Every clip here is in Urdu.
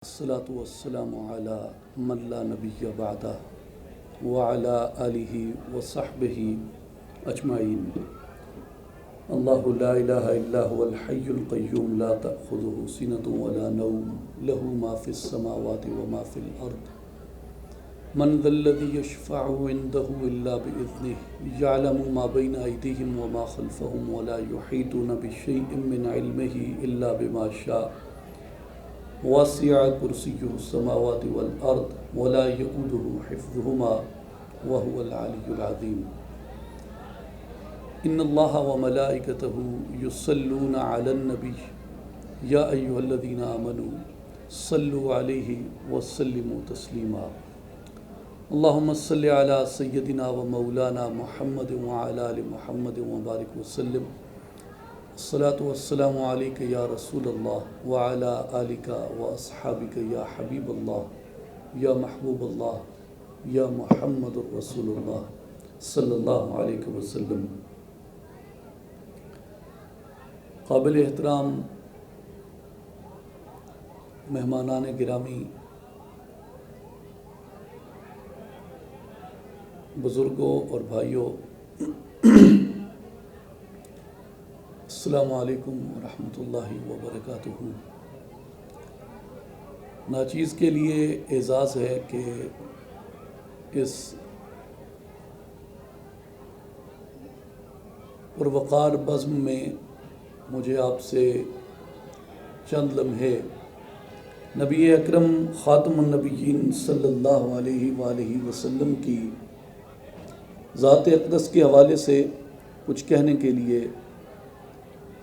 الصلاة والسلام على من لا نبي بعده وعلى آله وصحبه أجمعين. الله لا إله إلا هو الحي القيوم لا تأخذه سنة ولا نوم له ما في السماوات وما في الأرض من ذا الذي يشفع عنده إلا بإذنه يعلم ما بين أيديهم وما خلفهم ولا يحيطون بشيء من علمه إلا بما شاء وسع كرسيه السماوات والأرض ولا يؤوده حفظهما وهو العلي العظيم. إن الله وملائكته يصلون على النبي يا أيها الذين آمنوا صلوا عليه وسلموا تسليما. اللهم صل على سيدنا ومولانا محمد وعلى آل محمد وبارك وسلم. الصلاة والسلام عليك يا رسول الله وعلى آلك وأصحابك يا حبيب الله يا محبوب الله يا محمد رسول الله صلی اللہ علیہ وسلم. قابل احترام مہمانان گرامی، بزرگوں اور بھائیوں، السلام علیکم ورحمۃ اللہ وبرکاتہ. ناچیز کے لیے اعزاز ہے کہ اس پروقار بزم میں مجھے آپ سے چند لمحے نبی اکرم خاتم النبیین صلی اللہ علیہ وآلہ وسلم کی ذات اقدس کے حوالے سے کچھ کہنے کے لیے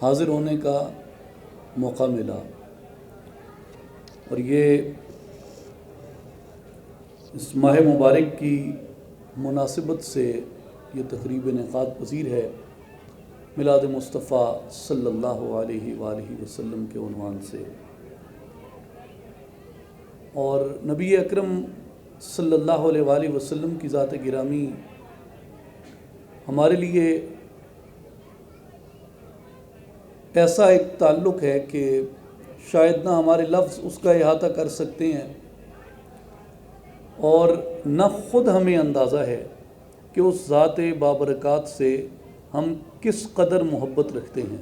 حاضر ہونے کا موقع ملا، اور یہ اس ماہ مبارک کی مناسبت سے یہ تقریب انعقاد پذیر ہے میلاد مصطفیٰ صلی اللہ علیہ وآلہ وسلم کے عنوان سے. اور نبی اکرم صلی اللہ علیہ وآلہ وسلم کی ذات گرامی ہمارے لیے ایسا ایک تعلق ہے کہ شاید نہ ہمارے لفظ اس کا احاطہ کر سکتے ہیں، اور نہ خود ہمیں اندازہ ہے کہ اس ذات بابرکات سے ہم کس قدر محبت رکھتے ہیں.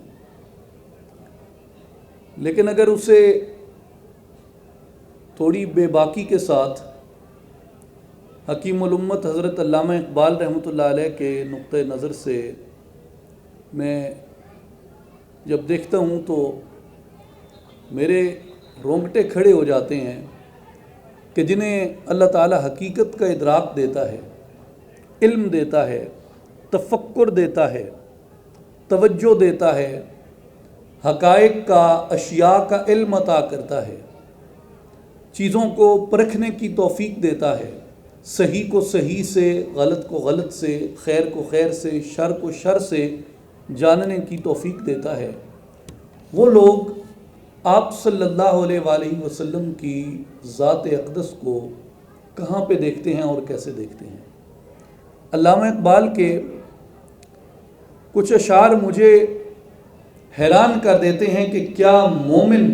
لیکن اگر اسے تھوڑی بے باکی کے ساتھ حکیم الامت حضرت علامہ اقبال رحمۃ اللہ علیہ کے نقطہ نظر سے میں جب دیکھتا ہوں تو میرے رونگٹے کھڑے ہو جاتے ہیں کہ جنہیں اللہ تعالی حقیقت کا ادراک دیتا ہے، علم دیتا ہے، تفکر دیتا ہے، توجہ دیتا ہے، حقائق کا، اشیاء کا علم عطا کرتا ہے، چیزوں کو پرکھنے کی توفیق دیتا ہے، صحیح کو صحیح سے، غلط کو غلط سے، خیر کو خیر سے، شر کو شر سے جاننے کی توفیق دیتا ہے. وہ لوگ آپ صلی اللہ علیہ وآلہ وسلم کی ذات اقدس کو کہاں پہ دیکھتے ہیں اور کیسے دیکھتے ہیں؟ علامہ اقبال کے کچھ اشعار مجھے حیران کر دیتے ہیں کہ کیا مومن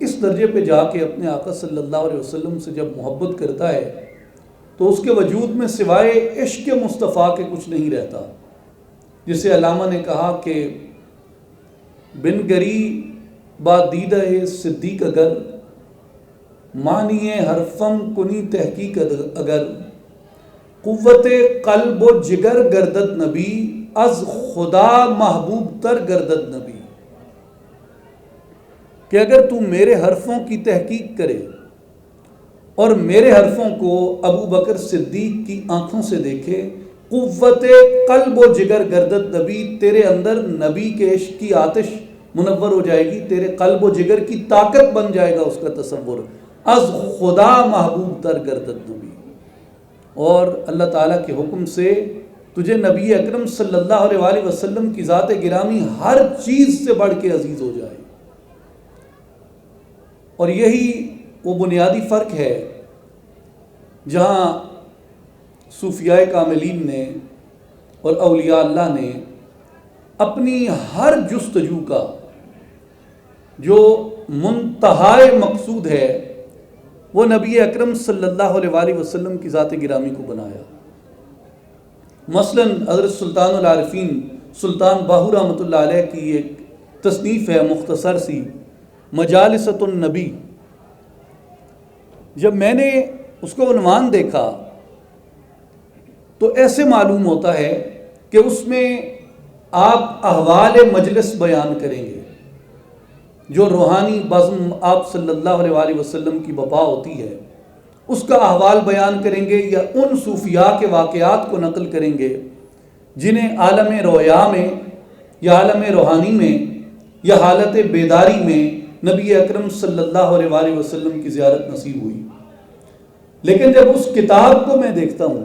اس درجے پہ جا کے اپنے آقا صلی اللہ علیہ وسلم سے جب محبت کرتا ہے تو اس کے وجود میں سوائے عشق مصطفیٰ کے کچھ نہیں رہتا. جسے علامہ نے کہا کہ بن گری با دیدہ صدیق اگر معنی حرفم کنی تحقیق اگر قوت قلب و جگر گردد نبی از خدا محبوب تر گردد نبی. کہ اگر تو میرے حرفوں کی تحقیق کرے اور میرے حرفوں کو ابو بکر صدیق کی آنکھوں سے دیکھے، قوت قلب و جگر گردد نبی، تیرے اندر نبی کے عشق کی آتش منور ہو جائے گی، تیرے قلب و جگر کی طاقت بن جائے گا اس کا تصور. از خدا محبوب تر گردد نبی، اور اللہ تعالیٰ کے حکم سے تجھے نبی اکرم صلی اللہ علیہ وآلہ وسلم کی ذات گرامی ہر چیز سے بڑھ کے عزیز ہو جائے. اور یہی وہ بنیادی فرق ہے جہاں صوفیاء کاملین نے اور اولیاء اللہ نے اپنی ہر جستجو کا جو منتہائے مقصود ہے وہ نبی اکرم صلی اللہ علیہ وآلہ وسلم کی ذات گرامی کو بنایا۔ مثلاً حضرت سلطان العارفین سلطان باہو رحمۃ اللہ علیہ کی ایک تصنیف ہے مختصر سی، مجالست النبی۔ جب میں نے اس کو عنوان دیکھا تو ایسے معلوم ہوتا ہے کہ اس میں آپ احوال مجلس بیان کریں گے، جو روحانی بزم آپ صلی اللہ علیہ وآلہ وسلم کی بپا ہوتی ہے اس کا احوال بیان کریں گے، یا ان صوفیاء کے واقعات کو نقل کریں گے جنہیں عالم رویا میں یا عالم روحانی میں یا حالت بیداری میں نبی اکرم صلی اللہ علیہ وآلہ وسلم کی زیارت نصیب ہوئی۔ لیکن جب اس کتاب کو میں دیکھتا ہوں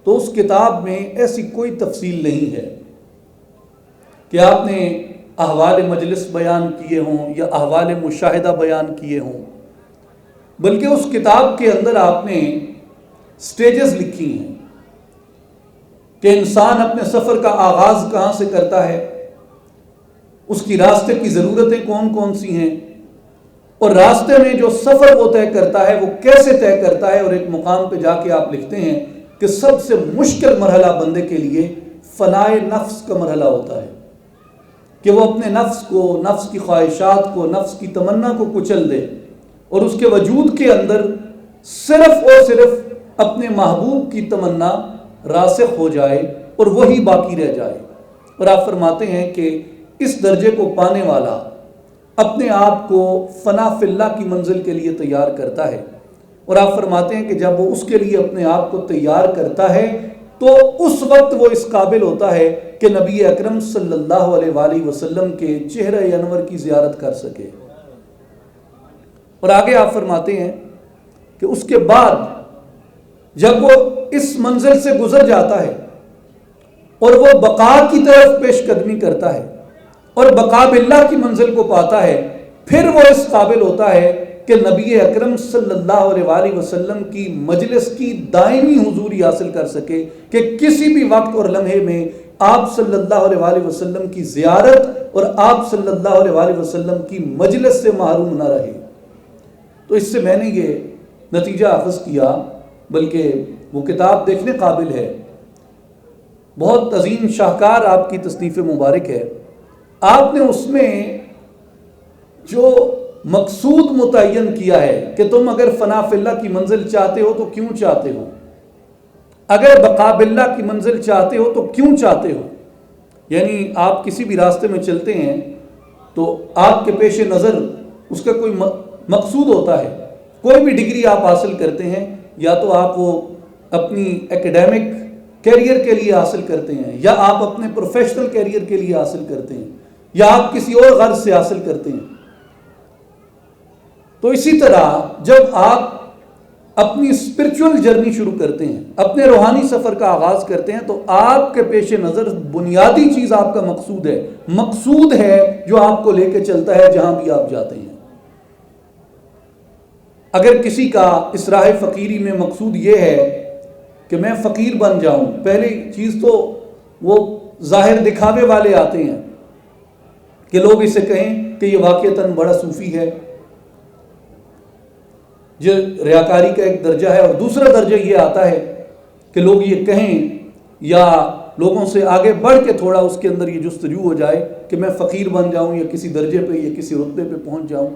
تو اس کتاب میں ایسی کوئی تفصیل نہیں ہے کہ آپ نے احوال مجلس بیان کیے ہوں یا احوال مشاہدہ بیان کیے ہوں، بلکہ اس کتاب کے اندر آپ نے سٹیجز لکھی ہیں کہ انسان اپنے سفر کا آغاز کہاں سے کرتا ہے، اس کی راستے کی ضرورتیں کون کون سی ہیں، اور راستے میں جو سفر وہ طے کرتا ہے وہ کیسے طے کرتا ہے، اور ایک مقام پہ جا کے آپ لکھتے ہیں کہ سب سے مشکل مرحلہ بندے کے لیے فنائے نفس کا مرحلہ ہوتا ہے، کہ وہ اپنے نفس کو، نفس کی خواہشات کو، نفس کی تمنا کو کچل دے اور اس کے وجود کے اندر صرف اور صرف اپنے محبوب کی تمنا راسخ ہو جائے اور وہی باقی رہ جائے۔ اور آپ فرماتے ہیں کہ اس درجے کو پانے والا اپنے آپ کو فنا فی اللہ کی منزل کے لیے تیار کرتا ہے، اور آپ فرماتے ہیں کہ جب وہ اس کے لیے اپنے آپ کو تیار کرتا ہے تو اس وقت وہ اس قابل ہوتا ہے کہ نبی اکرم صلی اللہ علیہ وآلہ وسلم کے چہرہ انور کی زیارت کر سکے۔ اور آگے آپ فرماتے ہیں کہ اس کے بعد جب وہ اس منزل سے گزر جاتا ہے اور وہ بقا کی طرف پیش قدمی کرتا ہے اور بقا باللہ کی منزل کو پاتا ہے، پھر وہ اس قابل ہوتا ہے کہ نبی اکرم صلی اللہ علیہ وآلہ وسلم کی مجلس کی دائمی حضوری حاصل کر سکے، کہ کسی بھی وقت اور لمحے میں آپ صلی اللہ علیہ وآلہ وسلم کی زیارت اور آپ صلی اللہ علیہ وآلہ وسلم کی مجلس سے محروم نہ رہے۔ تو اس سے میں نے یہ نتیجہ اخذ کیا، بلکہ وہ کتاب دیکھنے قابل ہے، بہت عظیم شاہکار آپ کی تصنیف مبارک ہے۔ آپ نے اس میں جو مقصود متعین کیا ہے کہ تم اگر فنا فی اللہ کی منزل چاہتے ہو تو کیوں چاہتے ہو، اگر بقا باللہ کی منزل چاہتے ہو تو کیوں چاہتے ہو، یعنی آپ کسی بھی راستے میں چلتے ہیں تو آپ کے پیش نظر اس کا کوئی مقصود ہوتا ہے۔ کوئی بھی ڈگری آپ حاصل کرتے ہیں یا تو آپ وہ اپنی ایکیڈیمک کیریئر کے لیے حاصل کرتے ہیں، یا آپ اپنے پروفیشنل کیریئر کے لیے حاصل کرتے ہیں، یا آپ کسی اور غرض سے حاصل کرتے ہیں۔ تو اسی طرح جب آپ اپنی اسپرچول جرنی شروع کرتے ہیں، اپنے روحانی سفر کا آغاز کرتے ہیں، تو آپ کے پیش نظر بنیادی چیز آپ کا مقصود ہے جو آپ کو لے کے چلتا ہے جہاں بھی آپ جاتے ہیں۔ اگر کسی کا اس راہ فقیری میں مقصود یہ ہے کہ میں فقیر بن جاؤں، پہلی چیز تو وہ ظاہر دکھاوے والے آتے ہیں کہ لوگ اسے کہیں کہ یہ واقعتاً بڑا صوفی ہے، جو ریاکاری کا ایک درجہ ہے، اور دوسرا درجہ یہ آتا ہے کہ لوگ یہ کہیں یا لوگوں سے آگے بڑھ کے تھوڑا اس کے اندر یہ جستجو ہو جائے کہ میں فقیر بن جاؤں یا کسی درجے پہ یا کسی رتبے پہ پہنچ جاؤں۔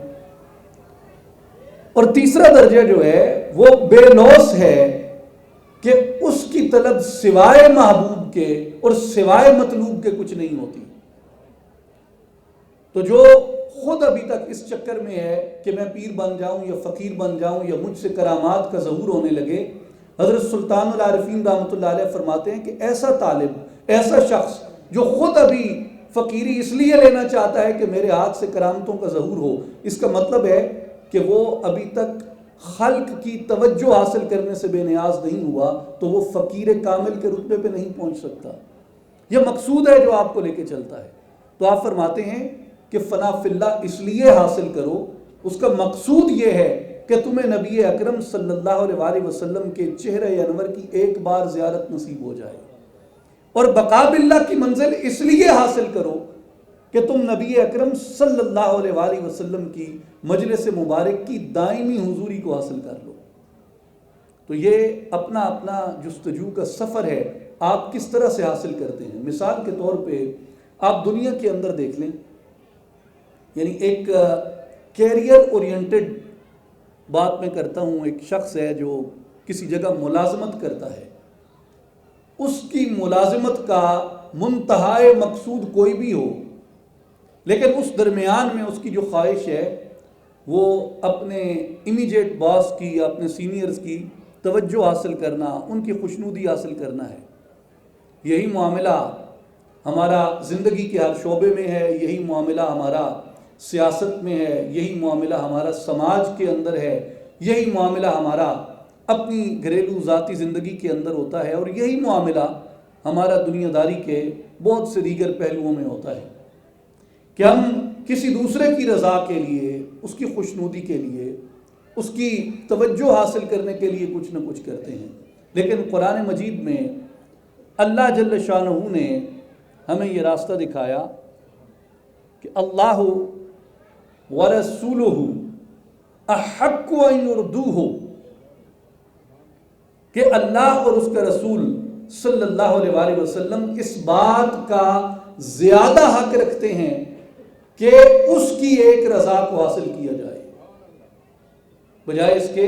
اور تیسرا درجہ جو ہے وہ بے لوث ہے کہ اس کی طلب سوائے محبوب کے اور سوائے مطلوب کے کچھ نہیں ہوتی۔ تو جو خود ابھی تک اس چکر میں ہے کہ میں پیر بن جاؤں یا فقیر بن جاؤں یا مجھ سے کرامات کا ظہور ہونے لگے، حضرت سلطان العارفین رحمۃ اللہ علیہ فرماتے ہیں کہ ایسا طالب، ایسا شخص جو خود ابھی فقیری اس لیے لینا چاہتا ہے کہ میرے ہاتھ سے کرامتوں کا ظہور ہو، اس کا مطلب ہے کہ وہ ابھی تک خلق کی توجہ حاصل کرنے سے بے نیاز نہیں ہوا، تو وہ فقیر کامل کے رتبے پہ نہیں پہنچ سکتا۔ یہ مقصود ہے جو آپ کو لے کے چلتا ہے۔ تو آپ فرماتے ہیں کہ فنا فی اللہ اس لیے حاصل کرو، اس کا مقصود یہ ہے کہ تمہیں نبی اکرم صلی اللہ علیہ وآلہ وسلم کے چہرہ انور کی ایک بار زیارت نصیب ہو جائے، اور بقا باللہ کی منزل اس لیے حاصل کرو کہ تم نبی اکرم صلی اللہ علیہ وآلہ وسلم کی مجلس مبارک کی دائمی حضوری کو حاصل کر لو۔ تو یہ اپنا اپنا جستجو کا سفر ہے، آپ کس طرح سے حاصل کرتے ہیں۔ مثال کے طور پہ آپ دنیا کے اندر دیکھ لیں، یعنی ایک کیریئر اورینٹڈ بات میں کرتا ہوں، ایک شخص ہے جو کسی جگہ ملازمت کرتا ہے، اس کی ملازمت کا منتہائے مقصود کوئی بھی ہو، لیکن اس درمیان میں اس کی جو خواہش ہے وہ اپنے امیجیٹ باس کی یا اپنے سینئرز کی توجہ حاصل کرنا، ان کی خوشنودی حاصل کرنا ہے۔ یہی معاملہ ہمارا زندگی کے ہر شعبے میں ہے، یہی معاملہ ہمارا سیاست میں ہے، یہی معاملہ ہمارا سماج کے اندر ہے، یہی معاملہ ہمارا اپنی گھریلو ذاتی زندگی کے اندر ہوتا ہے، اور یہی معاملہ ہمارا دنیا داری کے بہت سے دیگر پہلوؤں میں ہوتا ہے کہ ہم کسی دوسرے کی رضا کے لیے، اس کی خوشنودی کے لیے، اس کی توجہ حاصل کرنے کے لیے کچھ نہ کچھ کرتے ہیں۔ لیکن قرآن مجید میں اللہ جل شانہ نے ہمیں یہ راستہ دکھایا کہ اللہ ورسولہ احق ان یرضوہ، کہ اللہ اور اس کا رسول صلی اللہ علیہ وآلہ وسلم اس بات کا زیادہ حق رکھتے ہیں کہ اس کی ایک رضا کو حاصل کیا جائے، بجائے اس کے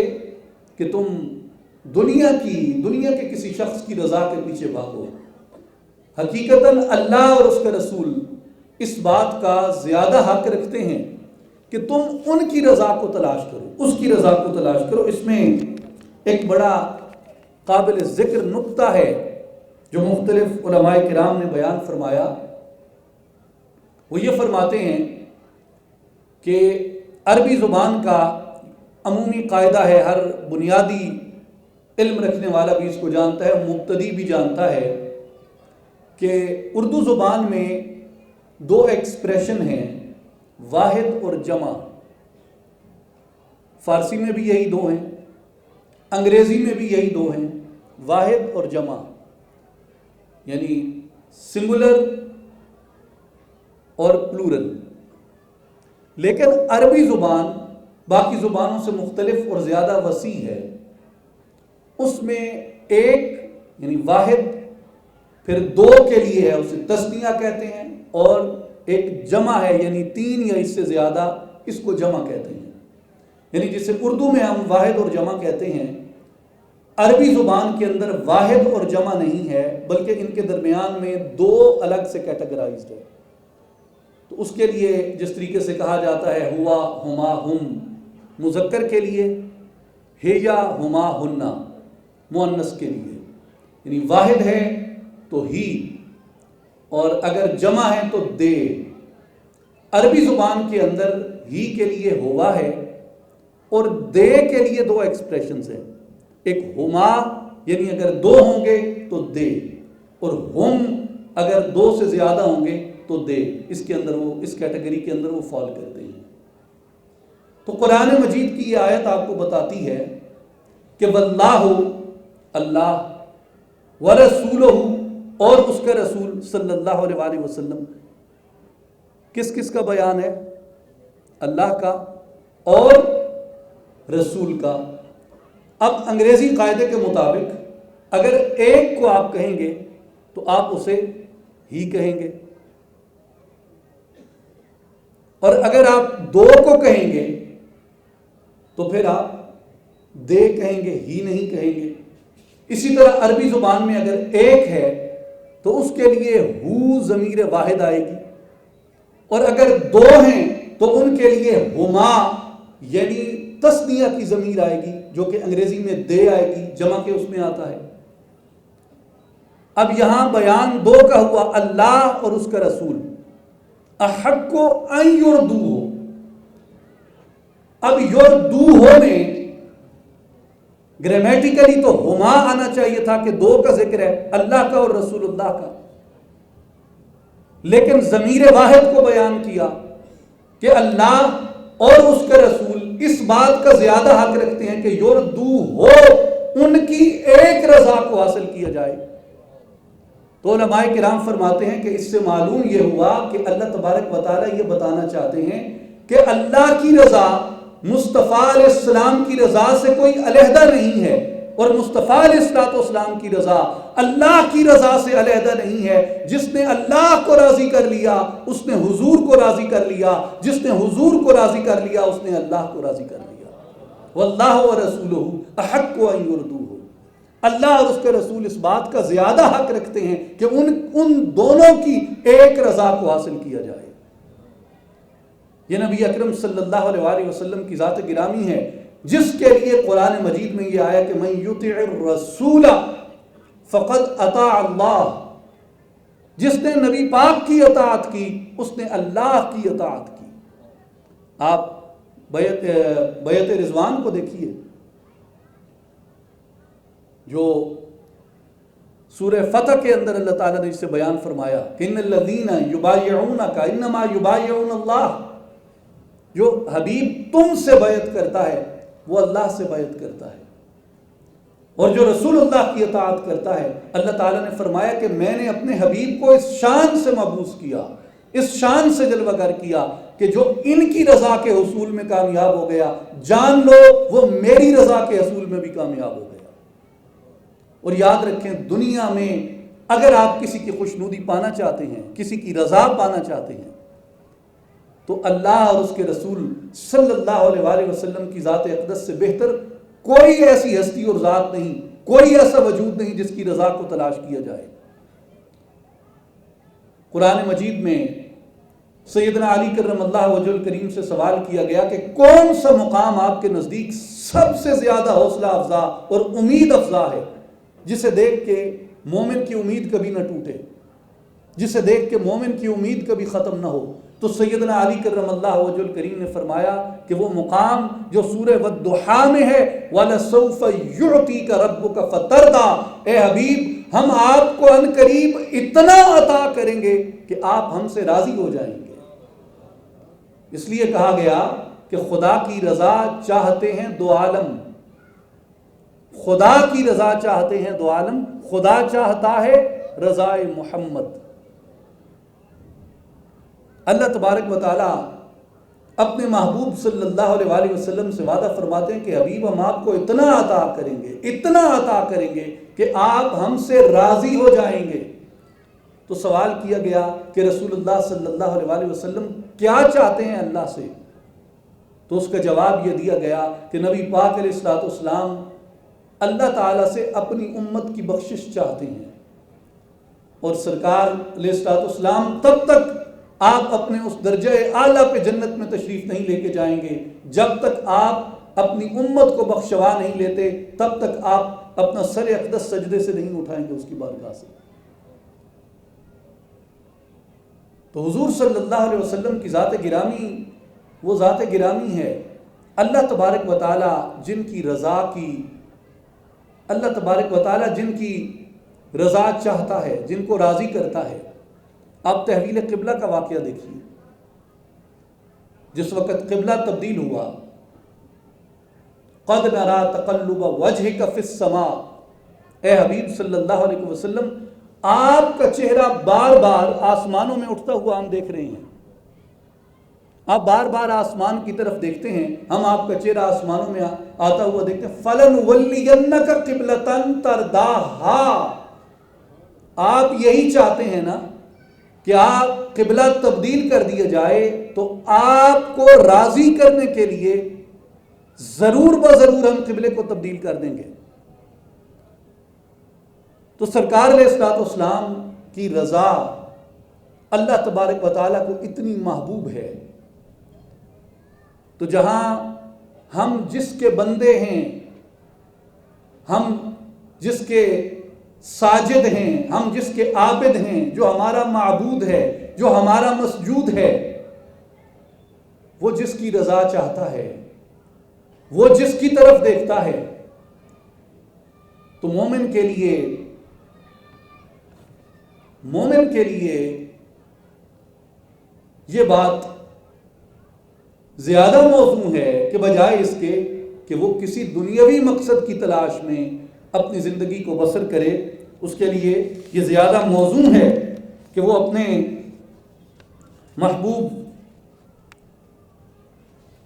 کہ تم دنیا کے کسی شخص کی رضا کے پیچھے بھاگو۔ حقیقتاً اللہ اور اس کا رسول اس بات کا زیادہ حق رکھتے ہیں کہ تم ان کی رضا کو تلاش کرو، اس کی رضا کو تلاش کرو۔ اس میں ایک بڑا قابل ذکر نقطہ ہے جو مختلف علماء کرام نے بیان فرمایا، وہ یہ فرماتے ہیں کہ عربی زبان کا عمومی قاعدہ ہے، ہر بنیادی علم رکھنے والا بھی اس کو جانتا ہے، مبتدی بھی جانتا ہے، کہ اردو زبان میں دو ایکسپریشن ہیں، واحد اور جمع۔ فارسی میں بھی یہی دو ہیں، انگریزی میں بھی یہی دو ہیں، واحد اور جمع، یعنی سنگولر اور پلورل۔ لیکن عربی زبان باقی زبانوں سے مختلف اور زیادہ وسیع ہے، اس میں ایک یعنی واحد پھر دو کے لیے ہے، اسے تثنیہ کہتے ہیں، اور ایک جمع ہے یعنی تین یا اس سے زیادہ، اس کو جمع کہتے ہیں۔ یعنی جسے اردو میں ہم واحد اور جمع کہتے ہیں، عربی زبان کے اندر واحد اور جمع نہیں ہے، بلکہ ان کے درمیان میں دو الگ سے کیٹیگرائزڈ ہے۔ تو اس کے لیے جس طریقے سے کہا جاتا ہے ہوا، ہما، ہم مذکر کے لیے، ہیا، ہما، ہننا مؤنث کے لیے، یعنی واحد ہے تو ہی، اور اگر جمع ہے تو دے۔ عربی زبان کے اندر ہی کے لیے ہوا ہے اور دے کے لیے دو ایکسپریشنز ہیں، ایک ہما یعنی اگر دو ہوں گے تو دے، اور ہم اگر دو سے زیادہ ہوں گے تو دے۔ اس کے اندر وہ اس کیٹیگری کے اندر وہ فال کرتے ہیں۔ تو قرآن مجید کی یہ آیت آپ کو بتاتی ہے کہ واللہ، اللہ، ورسولہ، اور اس کا رسول صلی اللہ علیہ وآلہ وسلم، کس کس کا بیان ہے؟ اللہ کا اور رسول کا۔ اب انگریزی قاعدے کے مطابق اگر ایک کو آپ کہیں گے تو آپ اسے ہی کہیں گے، اور اگر آپ دو کو کہیں گے تو پھر آپ دے کہیں گے، ہی نہیں کہیں گے۔ اسی طرح عربی زبان میں اگر ایک ہے تو اس کے لیے ہو ضمیر واحد آئے گی، اور اگر دو ہیں تو ان کے لیے ہما یعنی تثنیہ کی ضمیر آئے گی، جو کہ انگریزی میں دے آئے گی، جمع کے اس میں آتا ہے۔ اب یہاں بیان دو کا ہوا، اللہ اور اس کا رسول، احق ان یرضوہ۔ اب یرضوہ میں گرامیٹیکلی تو ہما آنا چاہیے تھا کہ دو کا ذکر ہے، اللہ کا اور رسول اللہ کا، لیکن ضمیر واحد کو بیان کیا کہ اللہ اور اس کا رسول اس بات کا زیادہ حق رکھتے ہیں کہ یرضوہ، ان کی ایک رضا کو حاصل کیا جائے۔ تو علماء کرام فرماتے ہیں کہ اس سے معلوم یہ ہوا کہ اللہ تبارک و تعالیٰ یہ بتانا چاہتے ہیں کہ اللہ کی رضا مصطفیٰ علیہ السلام کی رضا سے کوئی علیحدہ نہیں ہے، اور مصطفیٰ علیہ السلام کی رضا اللہ کی رضا سے علیحدہ نہیں ہے۔ جس نے اللہ کو راضی کر لیا اس نے حضور کو راضی کر لیا، جس نے حضور کو راضی کر لیا اس نے اللہ کو راضی کر لیا۔ واللہ ورسولہ احق ان یرضوہ، اللہ اور اس کے رسول اس بات کا زیادہ حق رکھتے ہیں کہ ان دونوں کی ایک رضا کو حاصل کیا جائے۔ یہ نبی اکرم صلی اللہ علیہ وآلہ وسلم کی ذات گرامی ہے جس کے لیے قرآن مجید میں یہ آیا کہ من یطع الرسول فقد اطاع اللہ، جس نے نبی پاک کی اطاعت کی اس نے اللہ کی اطاعت کی۔ آپ بیعت رضوان کو دیکھیے جو سورہ فتح کے اندر اللہ تعالیٰ نے اسے بیان فرمایا کہ ان الذین یبایعونک انما یبایعون اللہ، جو حبیب تم سے بیعت کرتا ہے وہ اللہ سے بیعت کرتا ہے، اور جو رسول اللہ کی اطاعت کرتا ہے اللہ تعالیٰ نے فرمایا کہ میں نے اپنے حبیب کو اس شان سے مبعوث کیا، اس شان سے جلوہ گر کیا کہ جو ان کی رضا کے حصول میں کامیاب ہو گیا جان لو وہ میری رضا کے حصول میں بھی کامیاب ہو گیا۔ اور یاد رکھیں دنیا میں اگر آپ کسی کی خوشنودی پانا چاہتے ہیں، کسی کی رضا پانا چاہتے ہیں، تو اللہ اور اس کے رسول صلی اللہ علیہ وآلہ وسلم کی ذات اقدس سے بہتر کوئی ایسی ہستی اور ذات نہیں، کوئی ایسا وجود نہیں جس کی رضا کو تلاش کیا جائے۔ قرآن مجید میں سیدنا علی کرم اللہ وجہ الکریم سے سوال کیا گیا کہ کون سا مقام آپ کے نزدیک سب سے زیادہ حوصلہ افزا اور امید افزا ہے، جسے دیکھ کے مومن کی امید کبھی نہ ٹوٹے، جسے دیکھ کے مومن کی امید کبھی ختم نہ ہو؟ تو سیدنا علی کرم اللہ وجہ الکریم نے فرمایا کہ وہ مقام جو سورہ والضحیٰ میں ہے وَلَسَوْفَ يُعْطِيكَ رَبُّكَ فَتَرْضَىٰ، اے حبیب ہم آپ کو ان قریب اتنا عطا کریں گے کہ آپ ہم سے راضی ہو جائیں گے۔ اس لیے کہا گیا کہ خدا کی رضا چاہتے ہیں دو عالم، خدا کی رضا چاہتے ہیں دو عالم، خدا چاہتا ہے رضا محمد۔ اللہ تبارک و تعالیٰ اپنے محبوب صلی اللہ علیہ وآلہ وسلم سے وعدہ فرماتے ہیں کہ حبیب ہم آپ کو اتنا عطا کریں گے، اتنا عطا کریں گے کہ آپ ہم سے راضی ہو جائیں گے۔ تو سوال کیا گیا کہ رسول اللہ صلی اللہ علیہ وآلہ وسلم کیا چاہتے ہیں اللہ سے؟ تو اس کا جواب یہ دیا گیا کہ نبی پاک علیہ السلام اللہ تعالیٰ سے اپنی امت کی بخشش چاہتے ہیں، اور سرکار علیہ السلام تب تک آپ اپنے اس درجہ اعلیٰ پہ جنت میں تشریف نہیں لے کے جائیں گے جب تک آپ اپنی امت کو بخشوا نہیں لیتے، تب تک آپ اپنا سر اقدس سجدے سے نہیں اٹھائیں گے اس کی بارگاہ سے۔ تو حضور صلی اللہ علیہ وسلم کی ذات گرامی وہ ذات گرامی ہے، اللہ تبارک و تعالیٰ جن کی رضا کی، اللہ تبارک و تعالیٰ جن کی رضا چاہتا ہے، جن کو راضی کرتا ہے۔ آپ تحویل قبلہ کا واقعہ دیکھیے، جس وقت قبلہ تبدیل ہوا، قَدْ نَرَا تَقَلُّبَ وَجْهِكَ فِي السَّمَاءِ، اے حبیب صلی اللہ علیہ وسلم آپ کا چہرہ بار بار آسمانوں میں اٹھتا ہوا ہم دیکھ رہے ہیں، آپ بار بار آسمان کی طرف دیکھتے ہیں، ہم آپ کا چہرہ آسمانوں میں آتا ہوا دیکھتے ہیں۔ فَلَنُوَلِّيَنَّكَ قِبْلَةً تَرْضَاهَا، آپ یہی چاہتے ہیں نا کہ آپ قبلہ تبدیل کر دیا جائے، تو آپ کو راضی کرنے کے لیے ضرور بضرور ہم قبلے کو تبدیل کر دیں گے۔ تو سرکار علیہ السلام کی رضا اللہ تبارک و تعالیٰ کو اتنی محبوب ہے، تو جہاں ہم جس کے بندے ہیں، ہم جس کے ساجد ہیں، ہم جس کے عابد ہیں، جو ہمارا معبود ہے، جو ہمارا مسجود ہے، وہ جس کی رضا چاہتا ہے، وہ جس کی طرف دیکھتا ہے، تو مومن کے لیے یہ بات زیادہ موزوں ہے کہ بجائے اس کے کہ وہ کسی دنیاوی مقصد کی تلاش میں اپنی زندگی کو بسر کرے، اس کے لیے یہ زیادہ موزوں ہے کہ وہ اپنے محبوب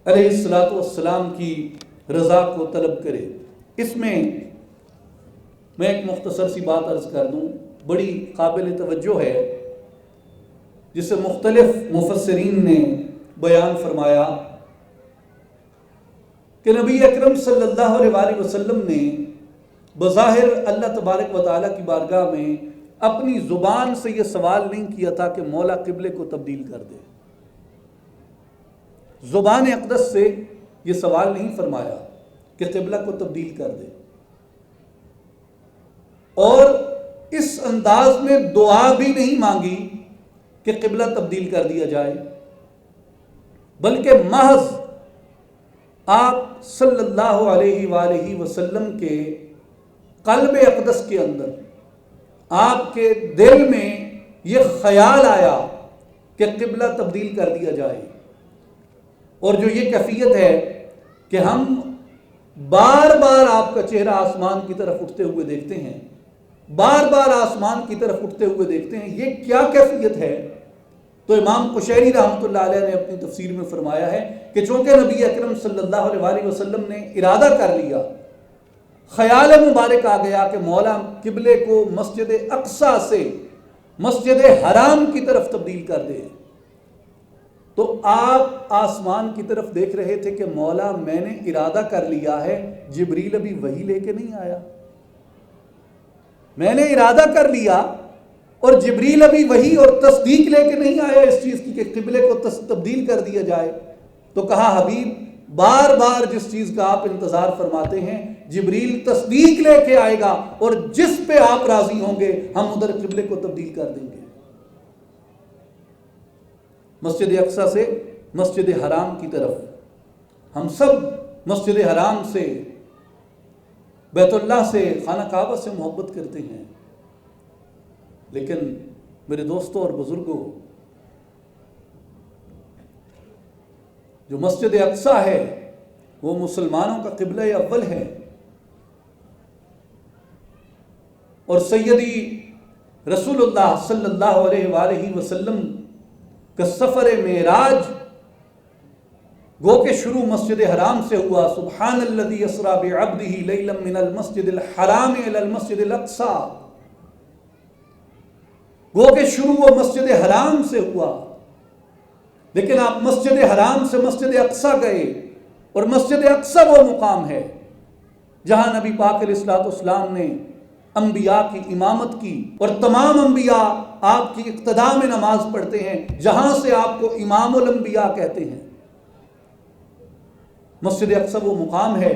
علیہ الصلوۃ والسلام کی رضا کو طلب کرے۔ اس میں ایک مختصر سی بات عرض کر دوں، بڑی قابل توجہ ہے، جسے مختلف مفسرین نے بیان فرمایا کہ نبی اکرم صلی اللہ علیہ وآلہ وسلم نے بظاہر اللہ تبارک و تعالیٰ کی بارگاہ میں اپنی زبان سے یہ سوال نہیں کیا تھا کہ مولا قبلے کو تبدیل کر دے، زبان اقدس سے یہ سوال نہیں فرمایا کہ قبلہ کو تبدیل کر دے، اور اس انداز میں دعا بھی نہیں مانگی کہ قبلہ تبدیل کر دیا جائے، بلکہ محض آپ صلی اللہ علیہ وآلہ وسلم کے قلب اقدس کے اندر، آپ کے دل میں یہ خیال آیا کہ قبلہ تبدیل کر دیا جائے، اور جو یہ کیفیت ہے کہ ہم بار بار آپ کا چہرہ آسمان کی طرف اٹھتے ہوئے دیکھتے ہیں، بار بار آسمان کی طرف اٹھتے ہوئے دیکھتے ہیں، یہ کیا کیفیت ہے؟ تو امام قشیری رحمۃ اللہ علیہ نے اپنی تفسیر میں فرمایا ہے کہ چونکہ نبی اکرم صلی اللہ علیہ وآلہ وسلم نے ارادہ کر لیا، خیال مبارک آ گیا کہ مولا قبلے کو مسجد اقصیٰ سے مسجد حرام کی طرف تبدیل کر دے، تو آپ آسمان کی طرف دیکھ رہے تھے کہ مولا میں نے ارادہ کر لیا ہے، جبریل ابھی وحی لے کے نہیں آیا، میں نے ارادہ کر لیا اور جبریل ابھی وحی اور تصدیق لے کے نہیں آیا اس چیز کی کہ قبلے کو تبدیل کر دیا جائے۔ تو کہا حبیب بار بار جس چیز کا آپ انتظار فرماتے ہیں، جبریل تصدیق لے کے آئے گا اور جس پہ آپ راضی ہوں گے ہم ادھر قبلے کو تبدیل کر دیں گے۔ مسجد اقصیٰ سے مسجد حرام کی طرف، ہم سب مسجد حرام سے، بیت اللہ سے، خانہ کعبہ سے محبت کرتے ہیں، لیکن میرے دوستوں اور بزرگوں، جو مسجد اقصیٰ ہے وہ مسلمانوں کا قبلہ اول ہے، اور سیدی رسول اللہ صلی اللہ علیہ وآلہ وسلم کا سفر معراج گو کہ شروع مسجد حرام سے ہوا۔ سبحان الذی اسریٰ بعبدہ لیلا من المسجد الحرام الی المسجد الاقصیٰ، گو کہ شروع وہ مسجد حرام سے ہوا، لیکن آپ مسجد حرام سے مسجد اقصیٰ گئے، اور مسجد اقصیٰ وہ مقام ہے جہاں نبی پاک علیہ الصلوۃ والسلام نے انبیاء کی امامت کی، اور تمام انبیاء آپ کی اقتداء میں نماز پڑھتے ہیں، جہاں سے آپ کو امام الانبیاء کہتے ہیں۔ مسجد اقصیٰ وہ مقام ہے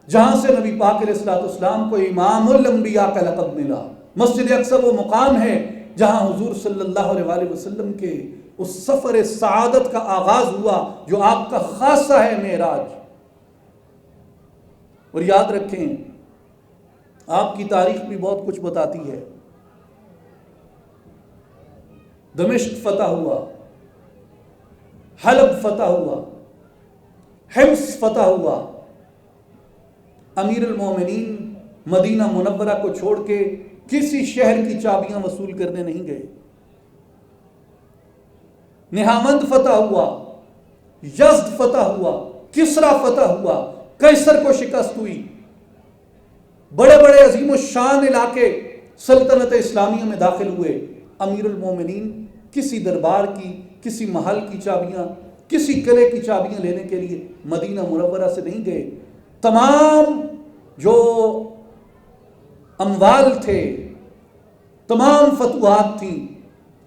جہاں سے نبی پاک علیہ الصلوۃ والسلام کو امام الانبیاء کا لقب ملا۔ مسجد اقصیٰ وہ مقام ہے جہاں حضور صلی اللہ علیہ وآلہ وسلم کے اس سفر سعادت کا آغاز ہوا جو آپ کا خاصہ ہے معراج۔ اور یاد رکھیں، آپ کی تاریخ بھی بہت کچھ بتاتی ہے۔ دمشق فتح ہوا، حلب فتح ہوا، حمص فتح ہوا، امیر المومنین مدینہ منورہ کو چھوڑ کے کسی شہر کی چابیاں وصول کرنے نہیں گئے۔ نہامند فتح ہوا، یزد فتح ہوا، کسرا فتح ہوا، قیصر کو شکست ہوئی، بڑے بڑے عظیم الشان علاقے سلطنت اسلامیہ میں داخل ہوئے۔ امیر المومنین کسی دربار کی، کسی محل کی چابیاں، کسی قلعے کی چابیاں لینے کے لیے مدینہ منورہ سے نہیں گئے۔ تمام جو اموال تھے، تمام فتوحات تھیں،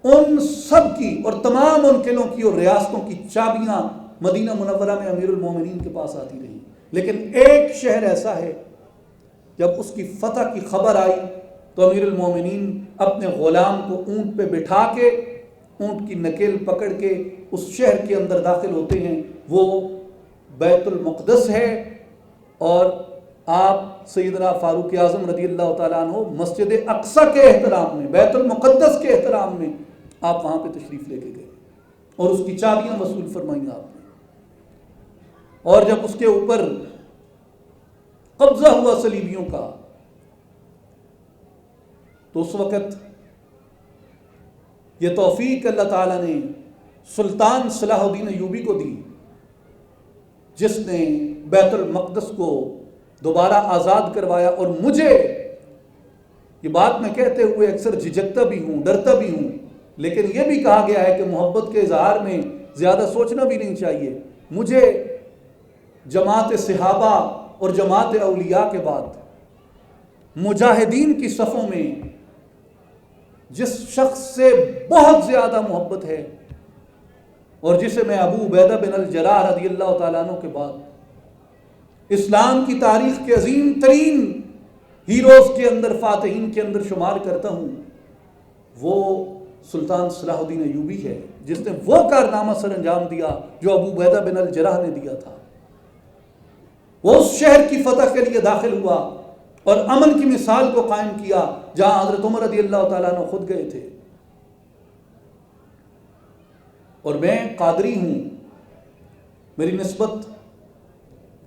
ان سب کی اور تمام ان قلعوں کی اور ریاستوں کی چابیاں مدینہ منورہ میں امیر المومنین کے پاس آتی رہی۔ لیکن ایک شہر ایسا ہے جب اس کی فتح کی خبر آئی تو امیر المومنین اپنے غلام کو اونٹ پہ بٹھا کے، اونٹ کی نکیل پکڑ کے اس شہر کے اندر داخل ہوتے ہیں۔ وہ بیت المقدس ہے، اور آپ سیدنا فاروق اعظم رضی اللہ تعالیٰ عنہ مسجد اقصیٰ کے احترام میں، بیت المقدس کے احترام میں آپ وہاں پہ تشریف لے کے گئے اور اس کی چابیاں وصول فرمائیں آپ نے۔ اور جب اس کے اوپر قبضہ ہوا صلیبیوں کا، تو اس وقت یہ توفیق اللہ تعالیٰ نے سلطان صلاح الدین ایوبی کو دی، جس نے بیت المقدس کو دوبارہ آزاد کروایا۔ اور مجھے یہ بات میں کہتے ہوئے اکثر جھجکتا بھی ہوں، ڈرتا بھی ہوں، لیکن یہ بھی کہا گیا ہے کہ محبت کے اظہار میں زیادہ سوچنا بھی نہیں چاہیے۔ مجھے جماعت صحابہ اور جماعت اولیاء کے بعد مجاہدین کی صفوں میں جس شخص سے بہت زیادہ محبت ہے اور جسے میں ابو عبیدہ بن الجراح رضی اللہ تعالیٰ عنہ کے بعد اسلام کی تاریخ کے عظیم ترین ہیروز کے اندر، فاتحین کے اندر شمار کرتا ہوں، وہ سلطان صلاح الدین ایوبی ہے، جس نے وہ کارنامہ سر انجام دیا جو ابو عبیدہ بن الجراح نے دیا تھا۔ وہ اس شہر کی فتح کے لیے داخل ہوا اور امن کی مثال کو قائم کیا جہاں حضرت عمر رضی اللہ تعالیٰ عنہ خود گئے تھے۔ اور میں قادری ہوں، میری نسبت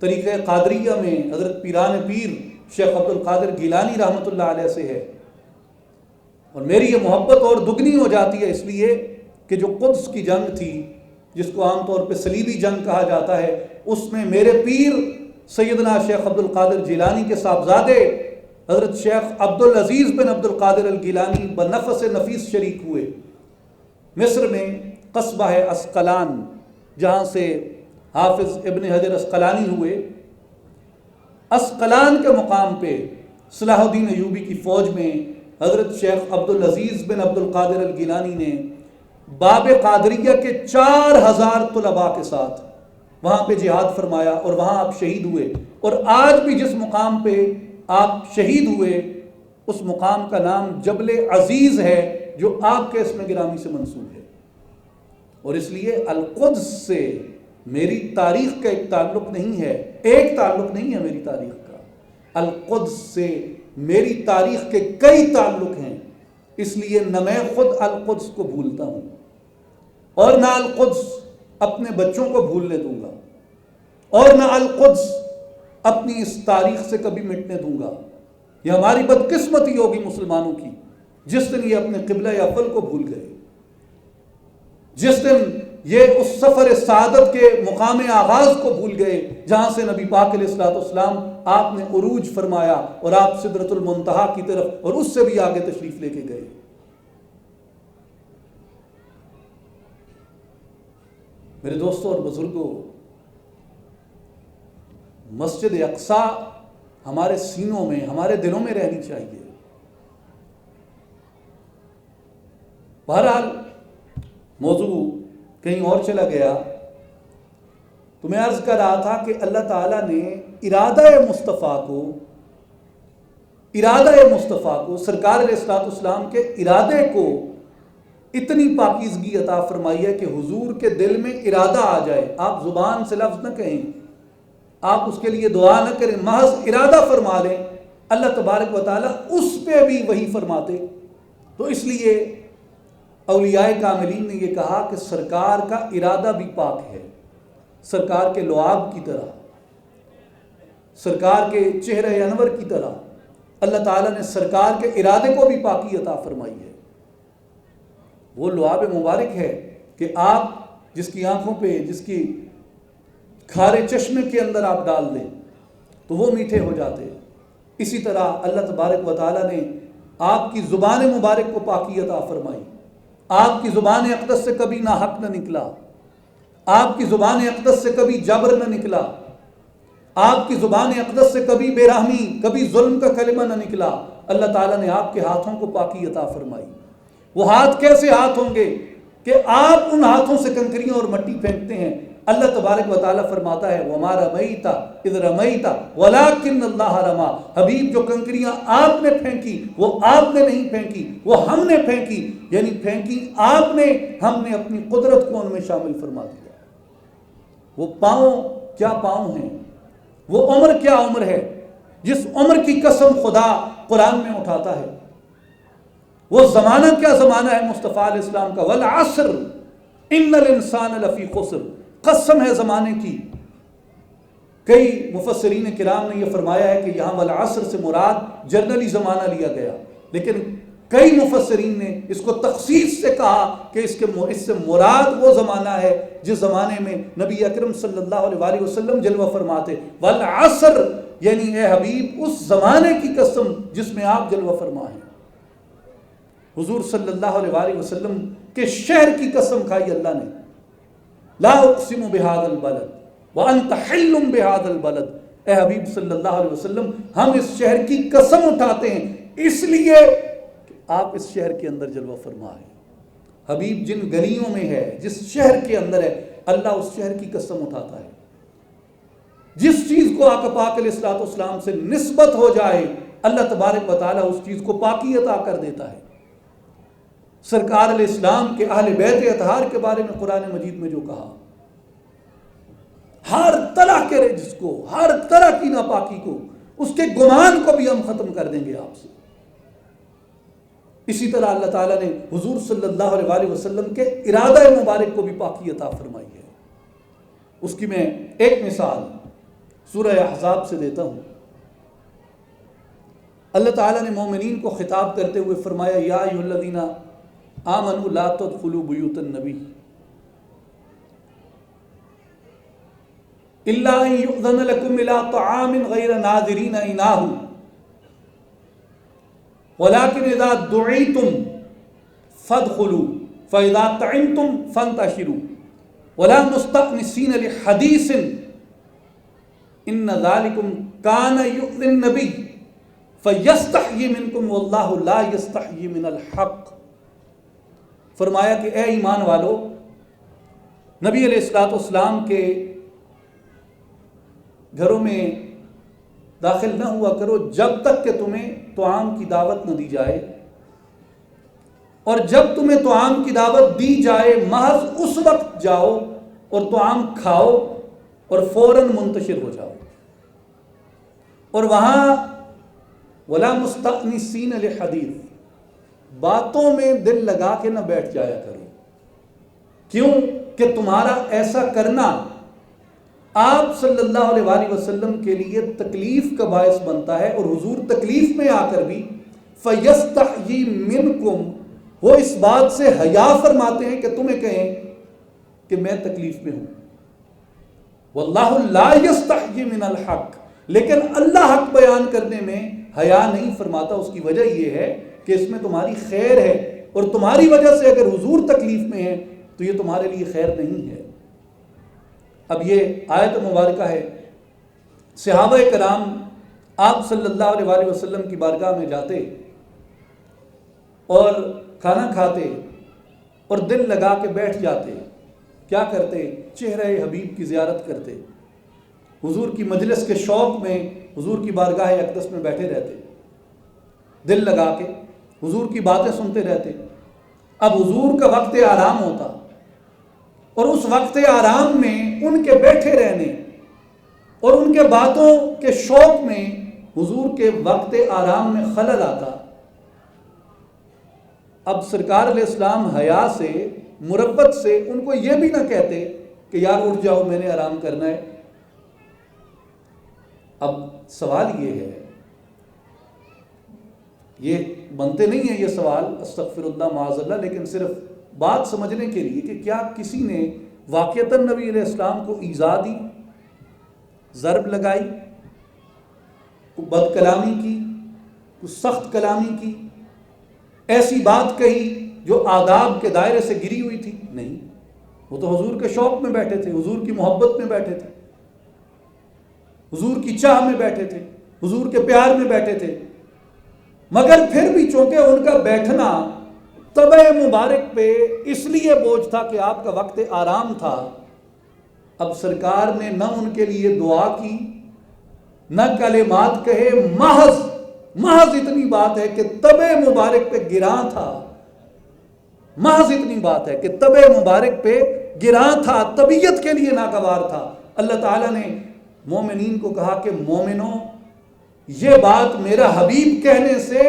طریقہ قادریہ میں حضرت پیران پیر شیخ عبد القادر گیلانی رحمۃ اللہ علیہ سے ہے، اور میری یہ محبت اور دگنی ہو جاتی ہے اس لیے کہ جو قدس کی جنگ تھی، جس کو عام طور پہ صلیبی جنگ کہا جاتا ہے، اس میں میرے پیر سیدنا شیخ عبد القادر جیلانی کے صاحبزادے حضرت شیخ عبد العزیز بن عبد القادر الگیلانی بنفس نفیس شریک ہوئے۔ مصر میں قصبہ ہے اسقلان، جہاں سے حافظ ابن حجر اسقلانی ہوئے۔ اسقلان کے مقام پہ صلاح الدین ایوبی کی فوج میں حضرت شیخ عبد العزیز بن عبد القادر الگیلانی نے باب قادریہ کے 4000 طلباء کے ساتھ وہاں پہ جہاد فرمایا، اور وہاں آپ شہید ہوئے۔ اور آج بھی جس مقام پہ آپ شہید ہوئے اس مقام کا نام جبل عزیز ہے، جو آپ کے اسم گرامی سے منسوب ہے۔ اور اس لیے القدس سے میری تاریخ کا ایک تعلق نہیں ہے، ایک تعلق نہیں ہے میری تاریخ کا، القدس سے میری تاریخ کے کئی تعلق ہیں۔ اس لیے نہ میں خود القدس کو بھولتا ہوں اور نہ القدس اپنے بچوں کو بھولنے دوں گا، اور نہ القدس اپنی اس تاریخ سے کبھی مٹنے دوں گا۔ یہ ہماری بدقسمتی ہوگی مسلمانوں کی جس دن یہ اپنے قبلہ اول کو بھول گئے، جس دن یہ اس سفر سعادت کے مقام آغاز کو بھول گئے جہاں سے نبی پاک علیہ الصلوۃ والسلام آپ نے عروج فرمایا اور آپ سدرۃ المنتہا کی طرف اور اس سے بھی آگے تشریف لے کے گئے۔ میرے دوستوں اور بزرگوں، مسجد اقصیٰ ہمارے سینوں میں، ہمارے دلوں میں رہنی چاہیے۔ بہرحال موضوع کہیں اور چلا گیا، تو میں عرض کر رہا تھا کہ اللہ تعالیٰ نے ارادہ مصطفیٰ کو سرکار علیہ الصلوۃ والسلام کے ارادے کو اتنی پاکیزگی عطا فرمائی ہے کہ حضور کے دل میں ارادہ آ جائے، آپ زبان سے لفظ نہ کہیں، آپ اس کے لیے دعا نہ کریں، محض ارادہ فرما لیں، اللہ تبارک و تعالیٰ اس پہ بھی وہی فرماتے۔ تو اس لیے اولیاء کاملین نے یہ کہا کہ سرکار کا ارادہ بھی پاک ہے، سرکار کے لعاب کی طرح، سرکار کے چہرہ انور کی طرح اللہ تعالیٰ نے سرکار کے ارادے کو بھی پاکی عطا فرمائی ہے۔ وہ لعاب مبارک ہے کہ آپ جس کی آنکھوں پہ، جس کی کھارے چشمے کے اندر آپ ڈال دیں تو وہ میٹھے ہو جاتے۔ اسی طرح اللہ تبارک و تعالیٰ نے آپ کی زبان مبارک کو پاکی عطا فرمائی، آپ کی زبان اقدس سے کبھی ناحق نہ نکلا، آپ کی زبان اقدس سے کبھی جبر نہ نکلا، آپ کی زبان اقدس سے کبھی بے رحمی، کبھی ظلم کا کلمہ نہ نکلا۔ اللہ تعالیٰ نے آپ کے ہاتھوں کو پاکی عطا فرمائی۔ وہ ہاتھ کیسے ہاتھ ہوں گے کہ آپ ان ہاتھوں سے کنکریاں اور مٹی پھینکتے ہیں۔ اللہ تبارک و تعالیٰ فرماتا ہے وَمَا رَمَيْتَ إِذْ رَمَيْتَ وَلَكِنَّ اللَّهَ رَمَى، حبیب جو کنکریاں آپ نے پھینکی وہ آپ نے نہیں پھینکی، وہ ہم نے پھینکی، یعنی پھینکی آپ نے، ہم نے اپنی قدرت کو ان میں شامل فرما دیا۔ وہ پاؤں کیا پاؤں ہیں، وہ عمر کیا عمر ہے، جس عمر کی قسم خدا قرآن میں اٹھاتا ہے۔ وہ زمانہ کیا زمانہ ہے مصطفیٰ علیہ السلام کا، والعصر ان الانسان لفی خسر، قسم ہے زمانے کی۔ کئی مفسرین کرام نے یہ فرمایا ہے کہ یہاں والعصر سے مراد جنرلی زمانہ لیا گیا، لیکن کئی مفسرین نے اس کو تخصیص سے کہا کہ اس سے مراد وہ زمانہ ہے جس زمانے میں نبی اکرم صلی اللہ علیہ وآلہ وسلم جلوہ فرماتے. والعصر یعنی اے حبیب اس زمانے کی قسم جس میں آپ جلوہ فرما ہیں. حضور صلی اللہ علیہ وآلہ وسلم کے شہر کی قسم کھائی اللہ نے. لا اقسم بہذا البلد وانت حل بہذا البلد. اے حبیب صلی اللہ علیہ وسلم ہم اس شہر کی قسم اٹھاتے ہیں اس لیے کہ آپ اس شہر کے اندر جلوہ فرما ہے. حبیب جن گلیوں میں ہے، جس شہر کے اندر ہے، اللہ اس شہر کی قسم اٹھاتا ہے. جس چیز کو آقا پاک علیہ الصلوۃ والسلام سے نسبت ہو جائے اللہ تبارک و تعالیٰ اس چیز کو پاکی عطا کر دیتا ہے. سرکار علیہ السلام کے اہل بیت اطہار کے بارے میں قرآن مجید میں جو کہا، ہر طرح کے رجس کو، ہر طرح کی ناپاکی کو، اس کے گمان کو بھی ہم ختم کر دیں گے آپ سے. اسی طرح اللہ تعالیٰ نے حضور صلی اللہ علیہ وآلہ وسلم کے ارادہ مبارک کو بھی پاکی عطا فرمائی ہے. اس کی میں ایک مثال سورہ احزاب سے دیتا ہوں. اللہ تعالیٰ نے مومنین کو خطاب کرتے ہوئے فرمایا یا ایھا الذین آمنوا لا تدخلوا بیوت النبی الا ان یؤذن لکم الی طعام غیر ناظرین اناہ ولكن اذا دعیتم فادخلوا فاذا طعمتم فانتشروا ولا مستأنسین لحدیث ان ذلکم کان یؤذی النبی فیستحیی منکم واللہ لا یستحیی من الحق. فرمایا کہ اے ایمان والو، نبی علیہ الصلوۃ والسلام کے گھروں میں داخل نہ ہوا کرو جب تک کہ تمہیں طعام کی دعوت نہ دی جائے، اور جب تمہیں طعام کی دعوت دی جائے محض اس وقت جاؤ اور طعام کھاؤ اور فوراً منتشر ہو جاؤ. اور وہاں ولا مستأنسین لحدیث، باتوں میں دل لگا کے نہ بیٹھ جایا کرو. کیوں کہ تمہارا ایسا کرنا آپ صلی اللہ علیہ وآلہ وسلم کے لیے تکلیف کا باعث بنتا ہے. اور حضور تکلیف میں آ کر بھی فیستحیی منکم، وہ اس بات سے حیا فرماتے ہیں کہ تمہیں کہیں کہ میں تکلیف میں ہوں. واللہ لا یستحیی من الحق، لیکن اللہ حق بیان کرنے میں حیا نہیں فرماتا. اس کی وجہ یہ ہے کہ اس میں تمہاری خیر ہے، اور تمہاری وجہ سے اگر حضور تکلیف میں ہے تو یہ تمہارے لیے خیر نہیں ہے. اب یہ آیت مبارکہ ہے. صحابہ کرام آپ صلی اللہ علیہ وآلہ وسلم کی بارگاہ میں جاتے اور کھانا کھاتے اور دل لگا کے بیٹھ جاتے. کیا کرتے؟ چہرہ حبیب کی زیارت کرتے، حضور کی مجلس کے شوق میں حضور کی بارگاہ اقدس میں بیٹھے رہتے، دل لگا کے حضور کی باتیں سنتے رہتے. اب حضور کا وقت آرام ہوتا، اور اس وقت آرام میں ان کے بیٹھے رہنے اور ان کے باتوں کے شوق میں حضور کے وقت آرام میں خلل آتا. اب سرکار علیہ السلام حیا سے، مربت سے ان کو یہ بھی نہ کہتے کہ یار اٹھ جاؤ میں نے آرام کرنا ہے. اب سوال یہ ہے، یہ بنتے نہیں ہیں یہ سوال، استغفر اللہ معاذ اللہ، لیکن صرف بات سمجھنے کے لیے کہ کیا کسی نے واقعتاً نبی علیہ السلام کو ایذا دی، ضرب لگائی، کوئی بد کلامی کی، کوئی سخت کلامی کی، ایسی بات کہی جو آداب کے دائرے سے گری ہوئی تھی؟ نہیں. وہ تو حضور کے شوق میں بیٹھے تھے، حضور کی محبت میں بیٹھے تھے، حضور کی چاہ میں بیٹھے تھے، حضور کے پیار میں بیٹھے تھے. مگر پھر بھی چونکہ ان کا بیٹھنا طبع مبارک پہ اس لیے بوجھ تھا کہ آپ کا وقت آرام تھا، اب سرکار نے نہ ان کے لیے دعا کی، نہ کلمات کہے، محض اتنی بات ہے کہ طبع مبارک پہ گراں تھا. محض اتنی بات ہے کہ طبع مبارک پہ گراں تھا، طبیعت کے لیے ناگوار تھا. اللہ تعالیٰ نے مومنین کو کہا کہ مومنوں، یہ بات میرا حبیب کہنے سے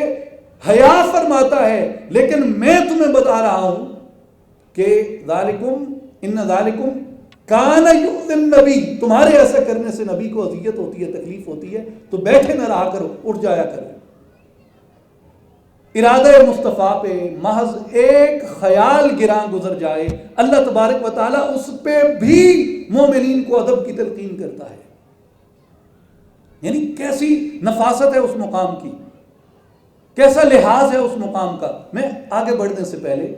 حیا فرماتا ہے، لیکن میں تمہیں بتا رہا ہوں کہ ان ذالکم کان یؤذی النبی، تمہارے ایسا کرنے سے نبی کو اذیت ہوتی ہے، تکلیف ہوتی ہے، تو بیٹھے نہ رہا کرو، اٹھ جایا کرو. ارادہ مصطفیٰ پہ محض ایک خیال گراں گزر جائے، اللہ تبارک و تعالیٰ اس پہ بھی مومنین کو ادب کی تلقین کرتا ہے۔ یعنی کیسی نفاست ہے اس مقام کی، کیسا لحاظ ہے اس مقام کا۔ میں آگے بڑھنے سے پہلے،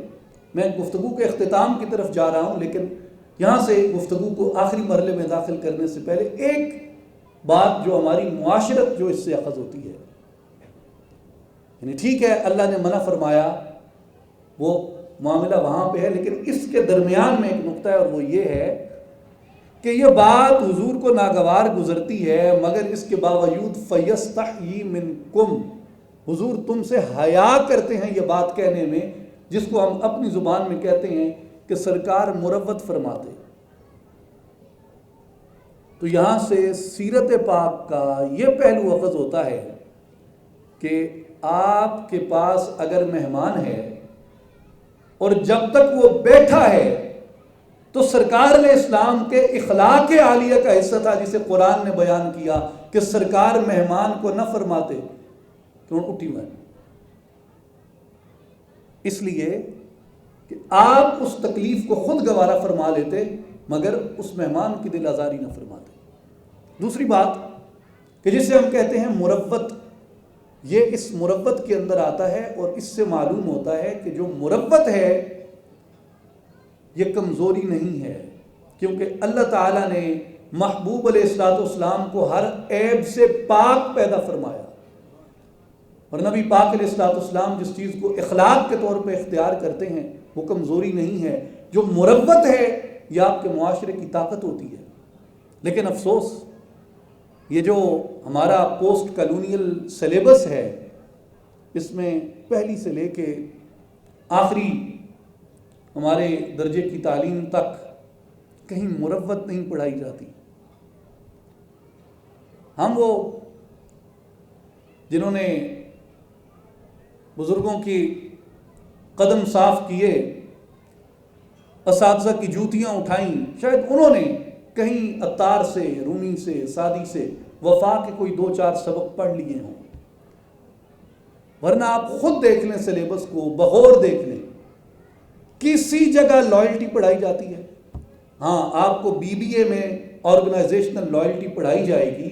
میں گفتگو کے اختتام کی طرف جا رہا ہوں، لیکن یہاں سے گفتگو کو آخری مرحلے میں داخل کرنے سے پہلے ایک بات جو ہماری معاشرت جو اس سے اخذ ہوتی ہے، یعنی ٹھیک ہے اللہ نے منع فرمایا، وہ معاملہ وہاں پہ ہے، لیکن اس کے درمیان میں ایک نقطہ ہے، اور وہ یہ ہے کہ یہ بات حضور کو ناگوار گزرتی ہے، مگر اس کے باوجود فَيَسْتَحْيِي مِنْكُمْ، حضور تم سے حیا کرتے ہیں یہ بات کہنے میں، جس کو ہم اپنی زبان میں کہتے ہیں کہ سرکار مروت فرماتے۔ تو یہاں سے سیرت پاک کا یہ پہلو اخذ ہوتا ہے کہ آپ کے پاس اگر مہمان ہے اور جب تک وہ بیٹھا ہے تو سرکار علیہ السلام کے اخلاق عالیہ کا حصہ تھا، جسے قرآن نے بیان کیا کہ سرکار مہمان کو نہ فرماتے کہ اٹھی میں، اس لیے کہ آپ اس تکلیف کو خود گوارا فرما لیتے مگر اس مہمان کی دل آزاری نہ فرماتے۔ دوسری بات کہ جسے ہم کہتے ہیں مروت، یہ اس مروت کے اندر آتا ہے، اور اس سے معلوم ہوتا ہے کہ جو مروت ہے یہ کمزوری نہیں ہے، کیونکہ اللہ تعالیٰ نے محبوب علیہ السلام کو ہر عیب سے پاک پیدا فرمایا، اور نبی پاک علیہ السلام جس چیز کو اخلاق کے طور پہ اختیار کرتے ہیں وہ کمزوری نہیں ہے۔ جو مروت ہے یہ آپ کے معاشرے کی طاقت ہوتی ہے، لیکن افسوس یہ جو ہمارا پوسٹ کالونیل سلیبس ہے، اس میں پہلی سے لے کے آخری ہمارے درجے کی تعلیم تک کہیں مروت نہیں پڑھائی جاتی۔ ہم وہ جنہوں نے بزرگوں کی قدم صاف کیے، اساتذہ کی جوتیاں اٹھائیں، شاید انہوں نے کہیں عطار سے، رومی سے، سعدی سے وفا کے کوئی 2-4 سبق پڑھ لیے ہوں، ورنہ آپ خود دیکھ لیں سلیبس کو، بغور دیکھ لیں، کسی جگہ لائلٹی پڑھائی جاتی ہے۔ ہاں آپ کو BBA میں آرگنائزیشنل لائلٹی پڑھائی جائے گی،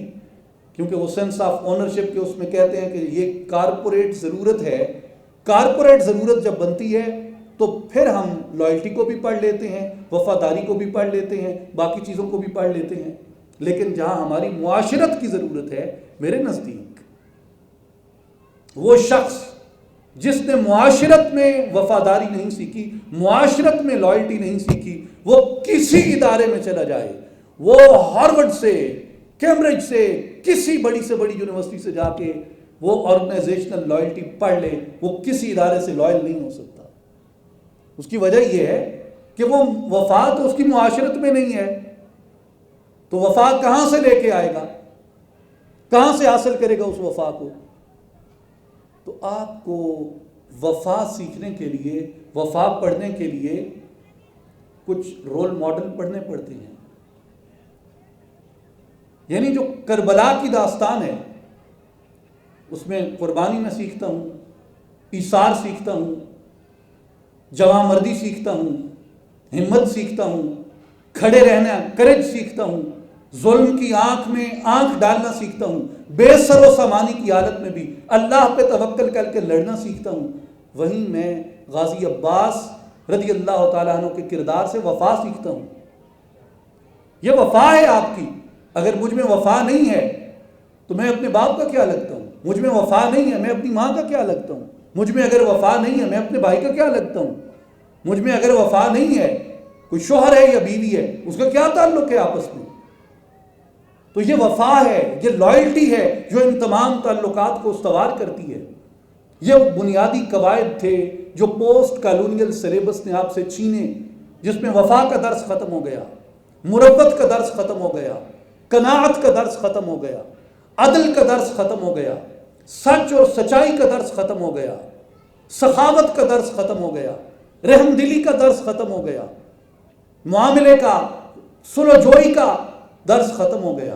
کیونکہ وہ سینس آف اونرشپ کے اس میں کہتے ہیں کہ یہ کارپوریٹ ضرورت ہے۔ کارپوریٹ ضرورت جب بنتی ہے تو پھر ہم لائلٹی کو بھی پڑھ لیتے ہیں، وفاداری کو بھی پڑھ لیتے ہیں، باقی چیزوں کو بھی پڑھ لیتے ہیں، لیکن جہاں ہماری معاشرت کی ضرورت ہے، میرے نزدیک وہ شخص جس نے معاشرت میں وفاداری نہیں سیکھی، معاشرت میں لائلٹی نہیں سیکھی، وہ کسی ادارے میں چلا جائے، وہ ہارورڈ سے، کیمبرج سے، کسی بڑی سے بڑی یونیورسٹی سے جا کے وہ آرگنائزیشنل لائلٹی پڑھ لے، وہ کسی ادارے سے لائل نہیں ہو سکتا۔ اس کی وجہ یہ ہے کہ وہ وفا تو اس کی معاشرت میں نہیں ہے، تو وفا کہاں سے لے کے آئے گا، کہاں سے حاصل کرے گا اس وفا کو؟ تو آپ کو وفا سیکھنے کے لیے، وفا پڑھنے کے لیے کچھ رول ماڈل پڑھنے پڑتے ہیں۔ یعنی جو کربلا کی داستان ہے اس میں قربانی میں سیکھتا ہوں، ایثار سیکھتا ہوں، جواں مردی سیکھتا ہوں، ہمت سیکھتا ہوں، کھڑے رہنا، کرج سیکھتا ہوں، ظلم کی آنکھ میں آنکھ ڈالنا سیکھتا ہوں، بے سر و سامانی کی حالت میں بھی اللہ پہ توکل کر کے لڑنا سیکھتا ہوں۔ وہیں میں غازی عباس رضی اللہ تعالیٰ عنہ کے کردار سے وفا سیکھتا ہوں۔ یہ وفا ہے آپ کی۔ اگر مجھ میں وفا نہیں ہے تو میں اپنے باپ کا کیا لگتا ہوں؟ مجھ میں وفا نہیں ہے میں اپنی ماں کا کیا لگتا ہوں؟ مجھ میں اگر وفا نہیں ہے میں اپنے بھائی کا کیا لگتا ہوں؟ مجھ میں اگر وفا نہیں ہے، کوئی شوہر ہے یا بیوی ہے، اس کا کیا تعلق ہے آپس میں؟ تو یہ وفا ہے، یہ لائلٹی ہے جو ان تمام تعلقات کو استوار کرتی ہے۔ یہ بنیادی قواعد تھے جو پوسٹ کالونیل سلیبس نے آپ سے چھینے، جس میں وفا کا درس ختم ہو گیا، مروت کا درس ختم ہو گیا، قناعت کا درس ختم ہو گیا، عدل کا درس ختم ہو گیا، سچ اور سچائی کا درس ختم ہو گیا، سخاوت کا درس ختم ہو گیا، رحم دلی کا درس ختم ہو گیا، معاملے کا، صلح جوئی کا درس ختم ہو گیا۔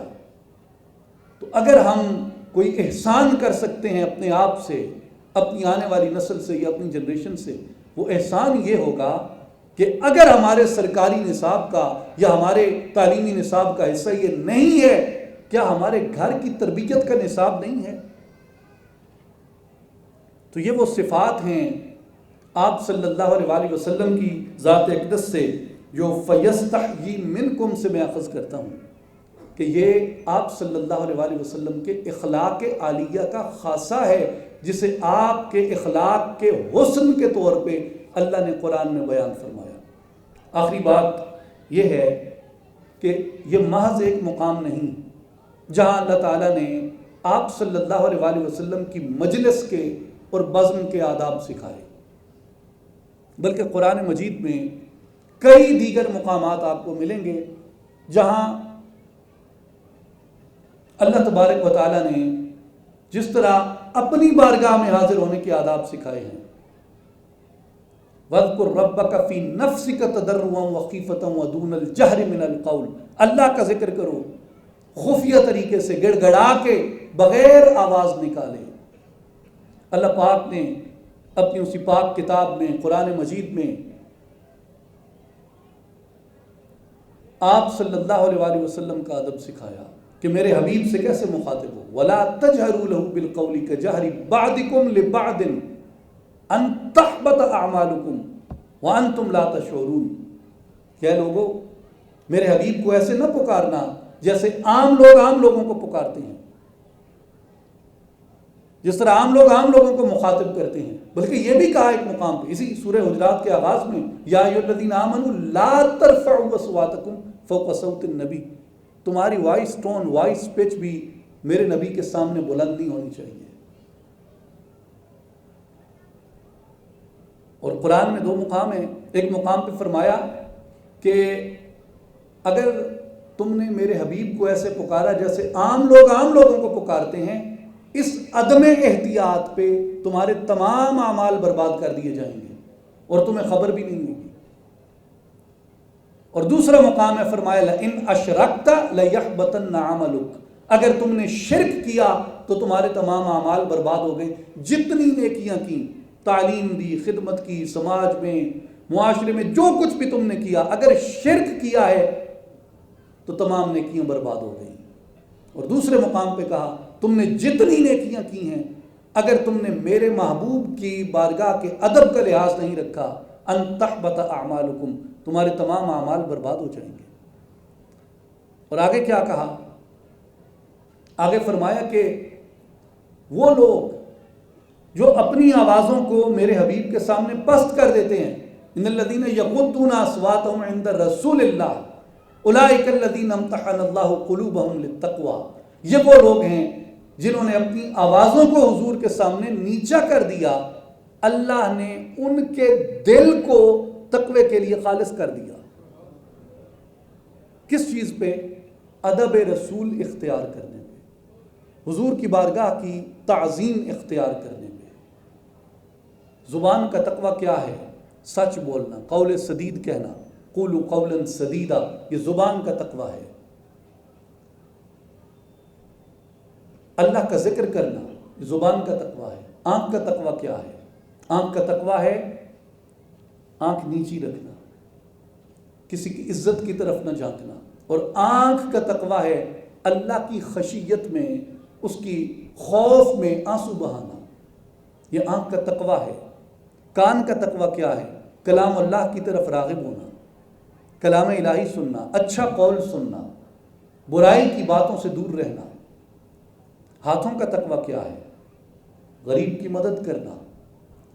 تو اگر ہم کوئی احسان کر سکتے ہیں اپنے آپ سے اپنی آنے والی نسل سے یا اپنی جنریشن سے، وہ احسان یہ ہوگا کہ اگر ہمارے سرکاری نصاب کا یا ہمارے تعلیمی نصاب کا حصہ یہ نہیں ہے، کیا ہمارے گھر کی تربیت کا نصاب نہیں ہے؟ تو یہ وہ صفات ہیں آپ صلی اللہ علیہ وآلہ وسلم کی ذات اقدس سے جو فَيَسْتَحْيِي مِنْكُمْ سے میں اخذ کرتا ہوں کہ یہ آپ صلی اللہ علیہ وآلہ وسلم کے اخلاق عالیہ کا خاصہ ہے، جسے آپ کے اخلاق کے حسن کے طور پہ اللہ نے قرآن میں بیان فرمایا۔ آخری بات یہ ہے کہ یہ محض ایک مقام نہیں جہاں اللہ تعالیٰ نے آپ صلی اللہ علیہ وآلہ وسلم کی مجلس کے اور بزم کے آداب سکھائے، بلکہ قرآن مجید میں کئی دیگر مقامات آپ کو ملیں گے جہاں اللہ تبارک و تعالیٰ نے جس طرح اپنی بارگاہ میں حاضر ہونے کے آداب سکھائے ہیں، وَاذْكُرْ رَبَّكَ فِي نَفْسِكَ تَضَرُّعًا وَخِيفَةً وَدُونَ الْجَهْرِ مِنَ الْقَوْلِ، اللہ کا ذکر کرو خفیہ طریقے سے، گڑ گڑا کے، بغیر آواز نکالے۔ اللہ پاک نے اپنی اسی پاک کتاب میں قرآن مجید میں آپ صلی اللہ علیہ وآلہ وسلم کا ادب سکھایا کہ میرے حبیب سے کیسے مخاطب ہو۔ وَلَا تَجْهَرُوا لَهُ بِالْقَوْلِ كَجَهْرِ بَعْضِكُمْ لِبَعْضٍ أَن تَحْبَطَ أَعْمَالُكُمْ وَأَنْتُمْ لَا تَشْعُرُونَ۔ کیا لوگوں، میرے حبیب کو ایسے نہ پکارنا جیسے عام لوگ عام لوگوں کو پکارتے ہیں، جس طرح عام لوگ عام لوگوں کو مخاطب کرتے ہیں، بلکہ یہ بھی کہا ایک مقام پہ اسی سورہ حجرات کے آغاز میں، یا ایھا الذین آمنوا لا ترفعوا اصواتکم فوق صوت النبی، تمہاری وائس ٹون، وائس پچ بھی میرے نبی کے سامنے بلند نہیں ہونی چاہیے۔ اور قرآن میں دو مقام ہیں، ایک مقام پہ فرمایا کہ اگر تم نے میرے حبیب کو ایسے پکارا جیسے عام لوگ عام لوگوں کو پکارتے ہیں، اس عدم احتیاط پہ تمہارے تمام اعمال برباد کر دیے جائیں گے اور تمہیں خبر بھی نہیں ہوگی۔ اور دوسرا مقام ہے فرمایا لَإِنْ أَشْرَكْتَ لَيَحْبَطَنَّ عَمَلُكَ، اگر تم نے شرک کیا تو تمہارے تمام اعمال برباد ہو گئے۔ جتنی نیکیاں کی، تعلیم دی، خدمت کی، سماج میں، معاشرے میں جو کچھ بھی تم نے کیا، اگر شرک کیا ہے تو تمام نیکیاں برباد ہو گئی۔ اور دوسرے مقام پہ کہا تم نے جتنی نیکیاں کی ہیں، اگر تم نے میرے محبوب کی بارگاہ کے ادب کا لحاظ نہیں رکھا، ان تحبط اعمالکم، تمہارے تمام اعمال برباد ہو جائیں گے۔ اور آگے کیا کہا؟ آگے فرمایا کہ وہ لوگ جو اپنی آوازوں کو میرے حبیب کے سامنے پست کر دیتے ہیں، ان الذین یغضون اصواتهم عند رسول اللہ اولئک الذین امتحن اللہ قلوبهم للتقوی، یہ وہ لوگ ہیں جنہوں نے اپنی آوازوں کو حضور کے سامنے نیچا کر دیا، اللہ نے ان کے دل کو تقوی کے لیے خالص کر دیا۔ کس چیز پہ؟ ادب رسول اختیار کرنے پہ، حضور کی بارگاہ کی تعظیم اختیار کرنے پہ۔ زبان کا تقوی کیا ہے؟ سچ بولنا، قول سدید کہنا، قولوا قولا سدیدا، یہ زبان کا تقوی ہے۔ اللہ کا ذکر کرنا زبان کا تقوی ہے۔ آنکھ کا تقوی کیا ہے؟ آنکھ کا تقوی ہے آنکھ نیچی رکھنا، کسی کی عزت کی طرف نہ جھانکنا۔ اور آنکھ کا تقوی ہے اللہ کی خشیت میں، اس کی خوف میں آنسو بہانا، یہ آنکھ کا تقوی ہے۔ کان کا تقوی کیا ہے؟ کلام اللہ کی طرف راغب ہونا، کلام الہی سننا، اچھا قول سننا، برائی کی باتوں سے دور رہنا۔ ہاتھوں کا تقوی کیا ہے؟ غریب کی مدد کرنا۔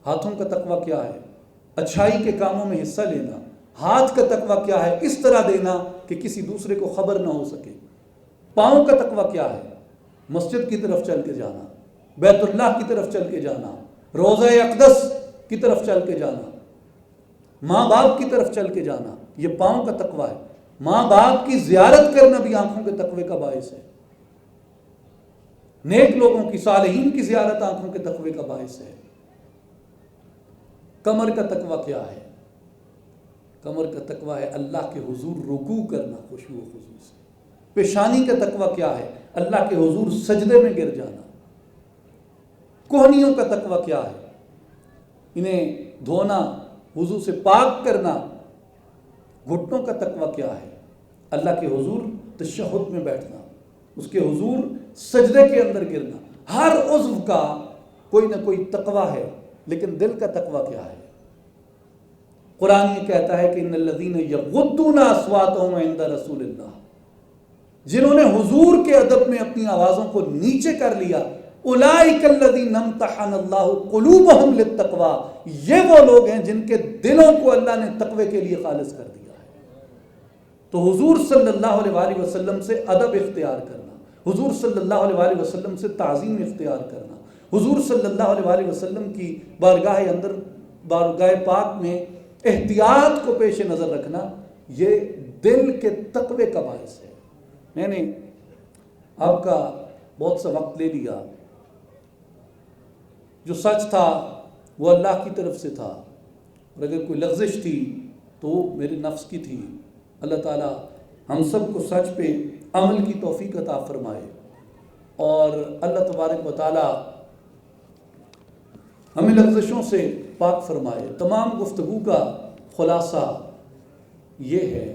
ہاتھوں کا تقوی کیا ہے؟ اچھائی کے کاموں میں حصہ لینا۔ ہاتھ کا تقوی کیا ہے؟ اس طرح دینا کہ کسی دوسرے کو خبر نہ ہو سکے۔ پاؤں کا تقوی کیا ہے؟ مسجد کی طرف چل کے جانا، بیت اللہ کی طرف چل کے جانا، روضہ اقدس کی طرف چل کے جانا، ماں باپ کی طرف چل کے جانا، یہ پاؤں کا تقوی ہے۔ ماں باپ کی زیارت کرنا بھی آنکھوں کے تقوی کا باعث ہے۔ نیک لوگوں کی، صالحین کی زیارت آنکھوں کے تقوی کا باعث ہے۔ کمر کا تقوی کیا ہے؟ کمر کا تقوی ہے اللہ کے حضور رکوع کرنا خشوع و خضوع سے۔ پیشانی کا تقوی کیا ہے؟ اللہ کے حضور سجدے میں گر جانا۔ کوہنیوں کا تقوی کیا ہے؟ انہیں دھونا، وضو سے پاک کرنا۔ گھٹنوں کا تقوی کیا ہے؟ اللہ کے حضور تشہد میں بیٹھنا، اس کے حضور سجدے کے اندر گرنا۔ ہر عضو کا کوئی نہ کوئی تقوی ہے، لیکن دل کا تقوی کیا ہے؟ قرآن یہ کہتا ہے کہ ان الذین یغضون اصواتهم عند رسول اللہ، جنہوں نے حضور کے ادب میں اپنی آوازوں کو نیچے کر لیا، اولئک الذین امتحن اللہ قلوبہم للتقوی، یہ وہ لوگ ہیں جن کے دلوں کو اللہ نے تقوی کے لیے خالص کر دیا ہے۔ تو حضور صلی اللہ علیہ وآلہ وسلم سے ادب اختیار کرنا، حضور صلی اللہ علیہ وآلہ وسلم سے تعظیم اختیار کرنا، حضور صلی اللہ علیہ وآلہ وسلم کی بارگاہ پاک میں احتیاط کو پیش نظر رکھنا، یہ دل کے تقوی کا باعث ہے۔ میں نے آپ کا بہت سا وقت لے لیا۔ جو سچ تھا وہ اللہ کی طرف سے تھا، اور اگر کوئی لغزش تھی تو وہ میرے نفس کی تھی۔ اللہ تعالی ہم سب کو سچ پہ عمل کی توفیق عطا فرمائے، اور اللہ تبارک و تعالی ہمیں لغزشوں سے پاک فرمائے۔ تمام گفتگو کا خلاصہ یہ ہے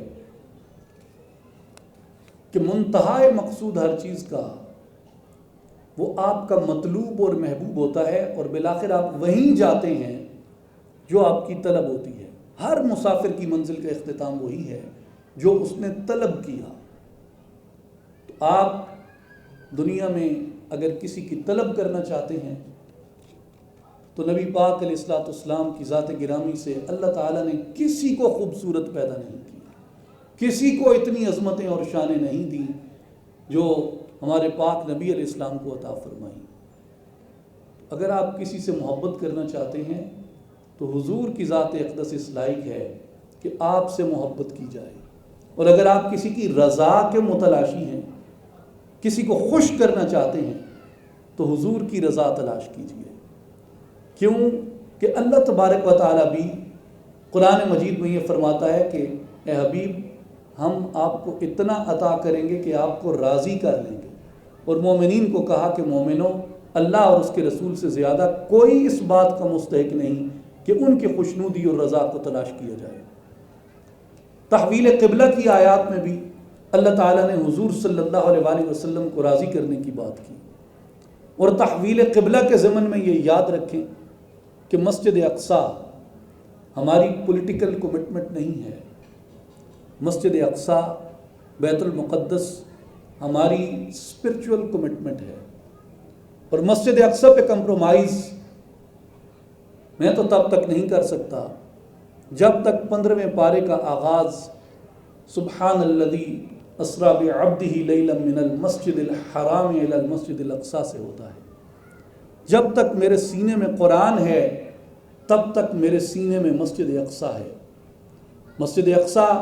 کہ منتہائے مقصود ہر چیز کا وہ آپ کا مطلوب اور محبوب ہوتا ہے، اور بالآخر آپ وہیں جاتے ہیں جو آپ کی طلب ہوتی ہے۔ ہر مسافر کی منزل کا اختتام وہی ہے جو اس نے طلب کیا۔ تو آپ دنیا میں اگر کسی کی طلب کرنا چاہتے ہیں تو نبی پاک علیہ الصلوۃ والسلام کی ذات گرامی سے اللہ تعالیٰ نے کسی کو خوبصورت پیدا نہیں کیا، کسی کو اتنی عظمتیں اور شانیں نہیں دیں جو ہمارے پاک نبی علیہ السلام کو عطا فرمائیں۔ اگر آپ کسی سے محبت کرنا چاہتے ہیں تو حضور کی ذات اقدس اس لائق ہے کہ آپ سے محبت کی جائے، اور اگر آپ کسی کی رضا کے متلاشی ہیں، کسی کو خوش کرنا چاہتے ہیں، تو حضور کی رضا تلاش کیجیے۔ کیوں کہ اللہ تبارک و تعالیٰ بھی قرآن مجید میں یہ فرماتا ہے کہ اے حبیب، ہم آپ کو اتنا عطا کریں گے کہ آپ کو راضی کر لیں گے۔ اور مومنین کو کہا کہ مومنوں، اللہ اور اس کے رسول سے زیادہ کوئی اس بات کا مستحق نہیں کہ ان کی خوشنودی اور رضا کو تلاش کیا جائے۔ تحویل قبلہ کی آیات میں بھی اللہ تعالیٰ نے حضور صلی اللہ علیہ وآلہ وسلم کو راضی کرنے کی بات کی۔ اور تحویل قبلہ کے ضمن میں یہ یاد رکھیں کہ مسجد اقصیٰ ہماری پولیٹیکل کمٹمنٹ نہیں ہے۔ مسجد اقصیٰ، بیت المقدس ہماری اسپرچول کمٹمنٹ ہے، اور مسجد اقصیٰ پہ کمپرومائز میں تو تب تک نہیں کر سکتا جب تک 15ویں پارے کا آغاز سبحان الذی اسریٰ بعبدہ لیلا من المسجد الحرام الی المسجد الاقصیٰ سے ہوتا ہے۔ جب تک میرے سینے میں قرآن ہے تب تک میرے سینے میں مسجد اقصیٰ ہے۔ مسجد اقصیٰ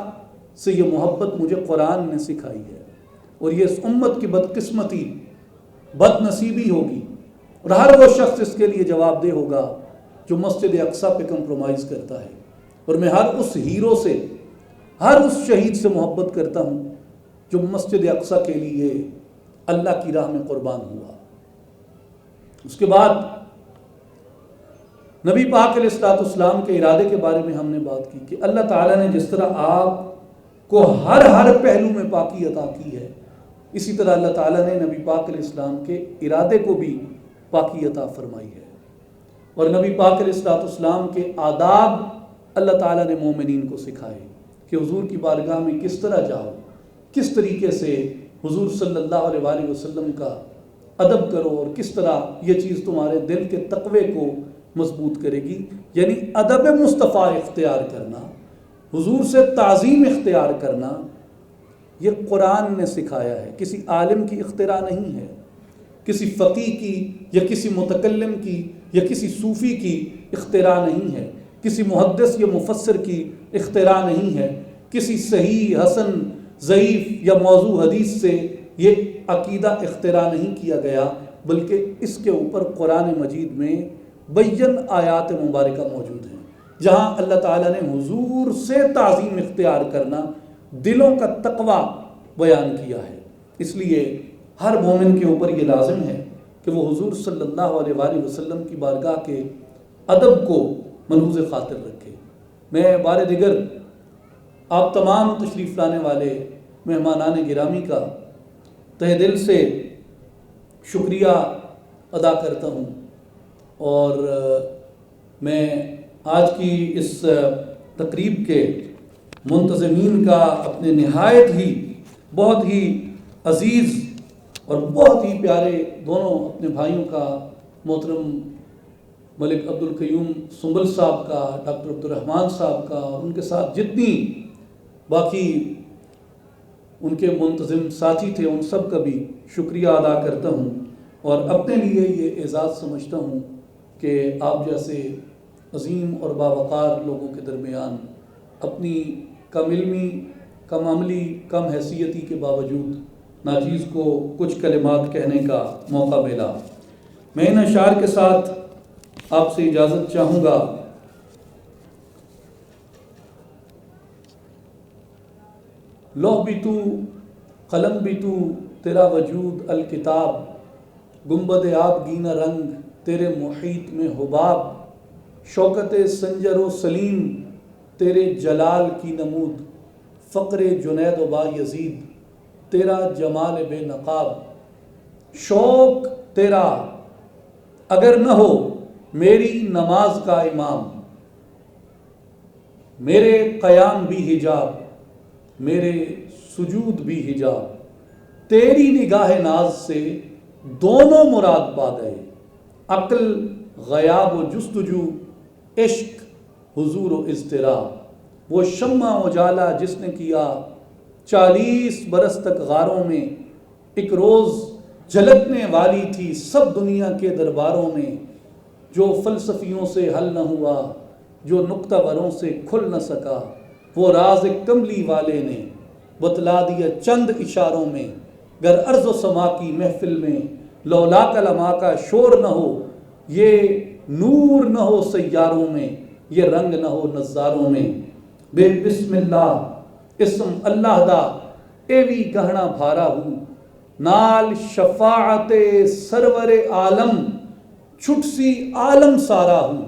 سے یہ محبت مجھے قرآن نے سکھائی ہے، اور یہ اس امت کی بدقسمتی، بد نصیبی ہوگی، اور ہر وہ شخص اس کے لیے جواب دہ ہوگا جو مسجد اقصیٰ پہ کمپرومائز کرتا ہے۔ اور میں ہر اس ہیرو سے، ہر اس شہید سے محبت کرتا ہوں جو مسجد اقصیٰ کے لیے اللہ کی راہ میں قربان ہوا۔ اس کے بعد نبی پاک علیہ الصلوۃ والسلام کے ارادے کے بارے میں ہم نے بات کی کہ اللہ تعالیٰ نے جس طرح آپ کو ہر پہلو میں پاکی عطا کی ہے، اسی طرح اللہ تعالیٰ نے نبی پاک علیہ السلام کے ارادے کو بھی پاکی عطا فرمائی ہے۔ اور نبی پاک علیہ الصلوۃ والسلام کے آداب اللہ تعالیٰ نے مومنین کو سکھائے کہ حضور کی بارگاہ میں کس طرح جاؤ، کس طریقے سے حضور صلی اللہ علیہ وآلہ وسلم کا ادب کرو، اور کس طرح یہ چیز تمہارے دل کے تقوی کو مضبوط کرے گی۔ یعنی ادب مصطفیٰ اختیار کرنا، حضور سے تعظیم اختیار کرنا، یہ قرآن نے سکھایا ہے، کسی عالم کی اختراع نہیں ہے، کسی فقیہ کی یا کسی متکلم کی یا کسی صوفی کی اختراع نہیں ہے، کسی محدث یا مفسر کی اختراع نہیں ہے، کسی صحیح، حسن، ضعیف یا موضوع حدیث سے یہ عقیدہ اختراع نہیں کیا گیا، بلکہ اس کے اوپر قرآن مجید میں بین آیات مبارکہ موجود ہیں جہاں اللہ تعالیٰ نے حضور سے تعظیم اختیار کرنا، دلوں کا تقوی بیان کیا ہے۔ اس لیے ہر مومن کے اوپر یہ لازم ہے کہ کہ وہ حضور صلی اللہ علیہ وآلہ وسلم کی بارگاہ کے ادب کو ملحوظ خاطر رکھے۔ میں بار دیگر آپ تمام تشریف لانے والے مہمانان گرامی کا تہ دل سے شکریہ ادا کرتا ہوں، اور میں آج کی اس تقریب کے منتظمین کا اپنے نہایت ہی بہت ہی عزیز اور بہت ہی پیارے دونوں اپنے بھائیوں کا، محترم ملک عبد القیوم سنبل صاحب کا، ڈاکٹر عبد الرحمن صاحب کا، اور ان کے ساتھ جتنی باقی ان کے منتظم ساتھی تھے ان سب کا بھی شکریہ ادا کرتا ہوں، اور اپنے لیے یہ اعزاز سمجھتا ہوں کہ آپ جیسے عظیم اور باوقار لوگوں کے درمیان اپنی کم علمی، کم عملی، کم حیثیتی کے باوجود ناچیز کو کچھ کلمات کہنے کا موقع ملا۔ میں ان اشعار کے ساتھ آپ سے اجازت چاہوں گا۔ لوح بھی تو، قلم بھی تو، تیرا وجود الکتاب، گنبد آب گینا رنگ تیرے محیط میں حباب، شوکت سنجر و سلیم تیرے جلال کی نمود، فقر جنید و با یزید تیرا جمال بے نقاب، شوق تیرا اگر نہ ہو میری نماز کا امام، میرے قیام بھی حجاب، میرے سجود بھی حجاب، تیری نگاہ ناز سے دونوں مراد پا گئے، عقل غیاب و جستجو، عشق حضور و اضطراب، وہ شمع اجالا جس نے کیا 40 برس تک غاروں میں، ایک روز جھلکنے والی تھی سب دنیا کے درباروں میں، جو فلسفیوں سے حل نہ ہوا، جو نکتہ وروں سے کھل نہ سکا، وہ راز کملی والے نے بتلا دیا چند اشاروں میں، گر ارض و سما کی محفل میں لولا کلما کا شور نہ ہو، یہ نور نہ ہو سیاروں میں، یہ رنگ نہ ہو نظاروں میں، بے بسم اللہ اسم اللہ دا اے وی گہنا بھارا ہوں، نال شفاعت سرور عالم چھٹ سی عالم سارا ہوں،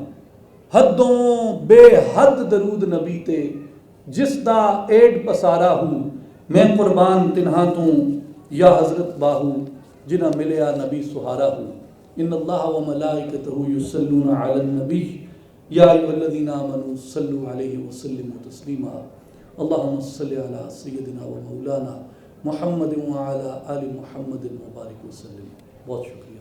حدوں بے حد درود نبی تے جس دا ایڈ پسارا ہوں، میں قربان تنہا توں یا حضرت باہو جنہ ملیا نبی سہارا ہوں۔ ان اللہ و ملائکتہ یصلون علی النبی یا ایھا الذین آمنوا صلوا علیہ وسلموا تسلیما، اللہم صل علی سیدنا و مولانا محمد وعلی آل محمد وبارک وسلم۔ بہت شکریہ۔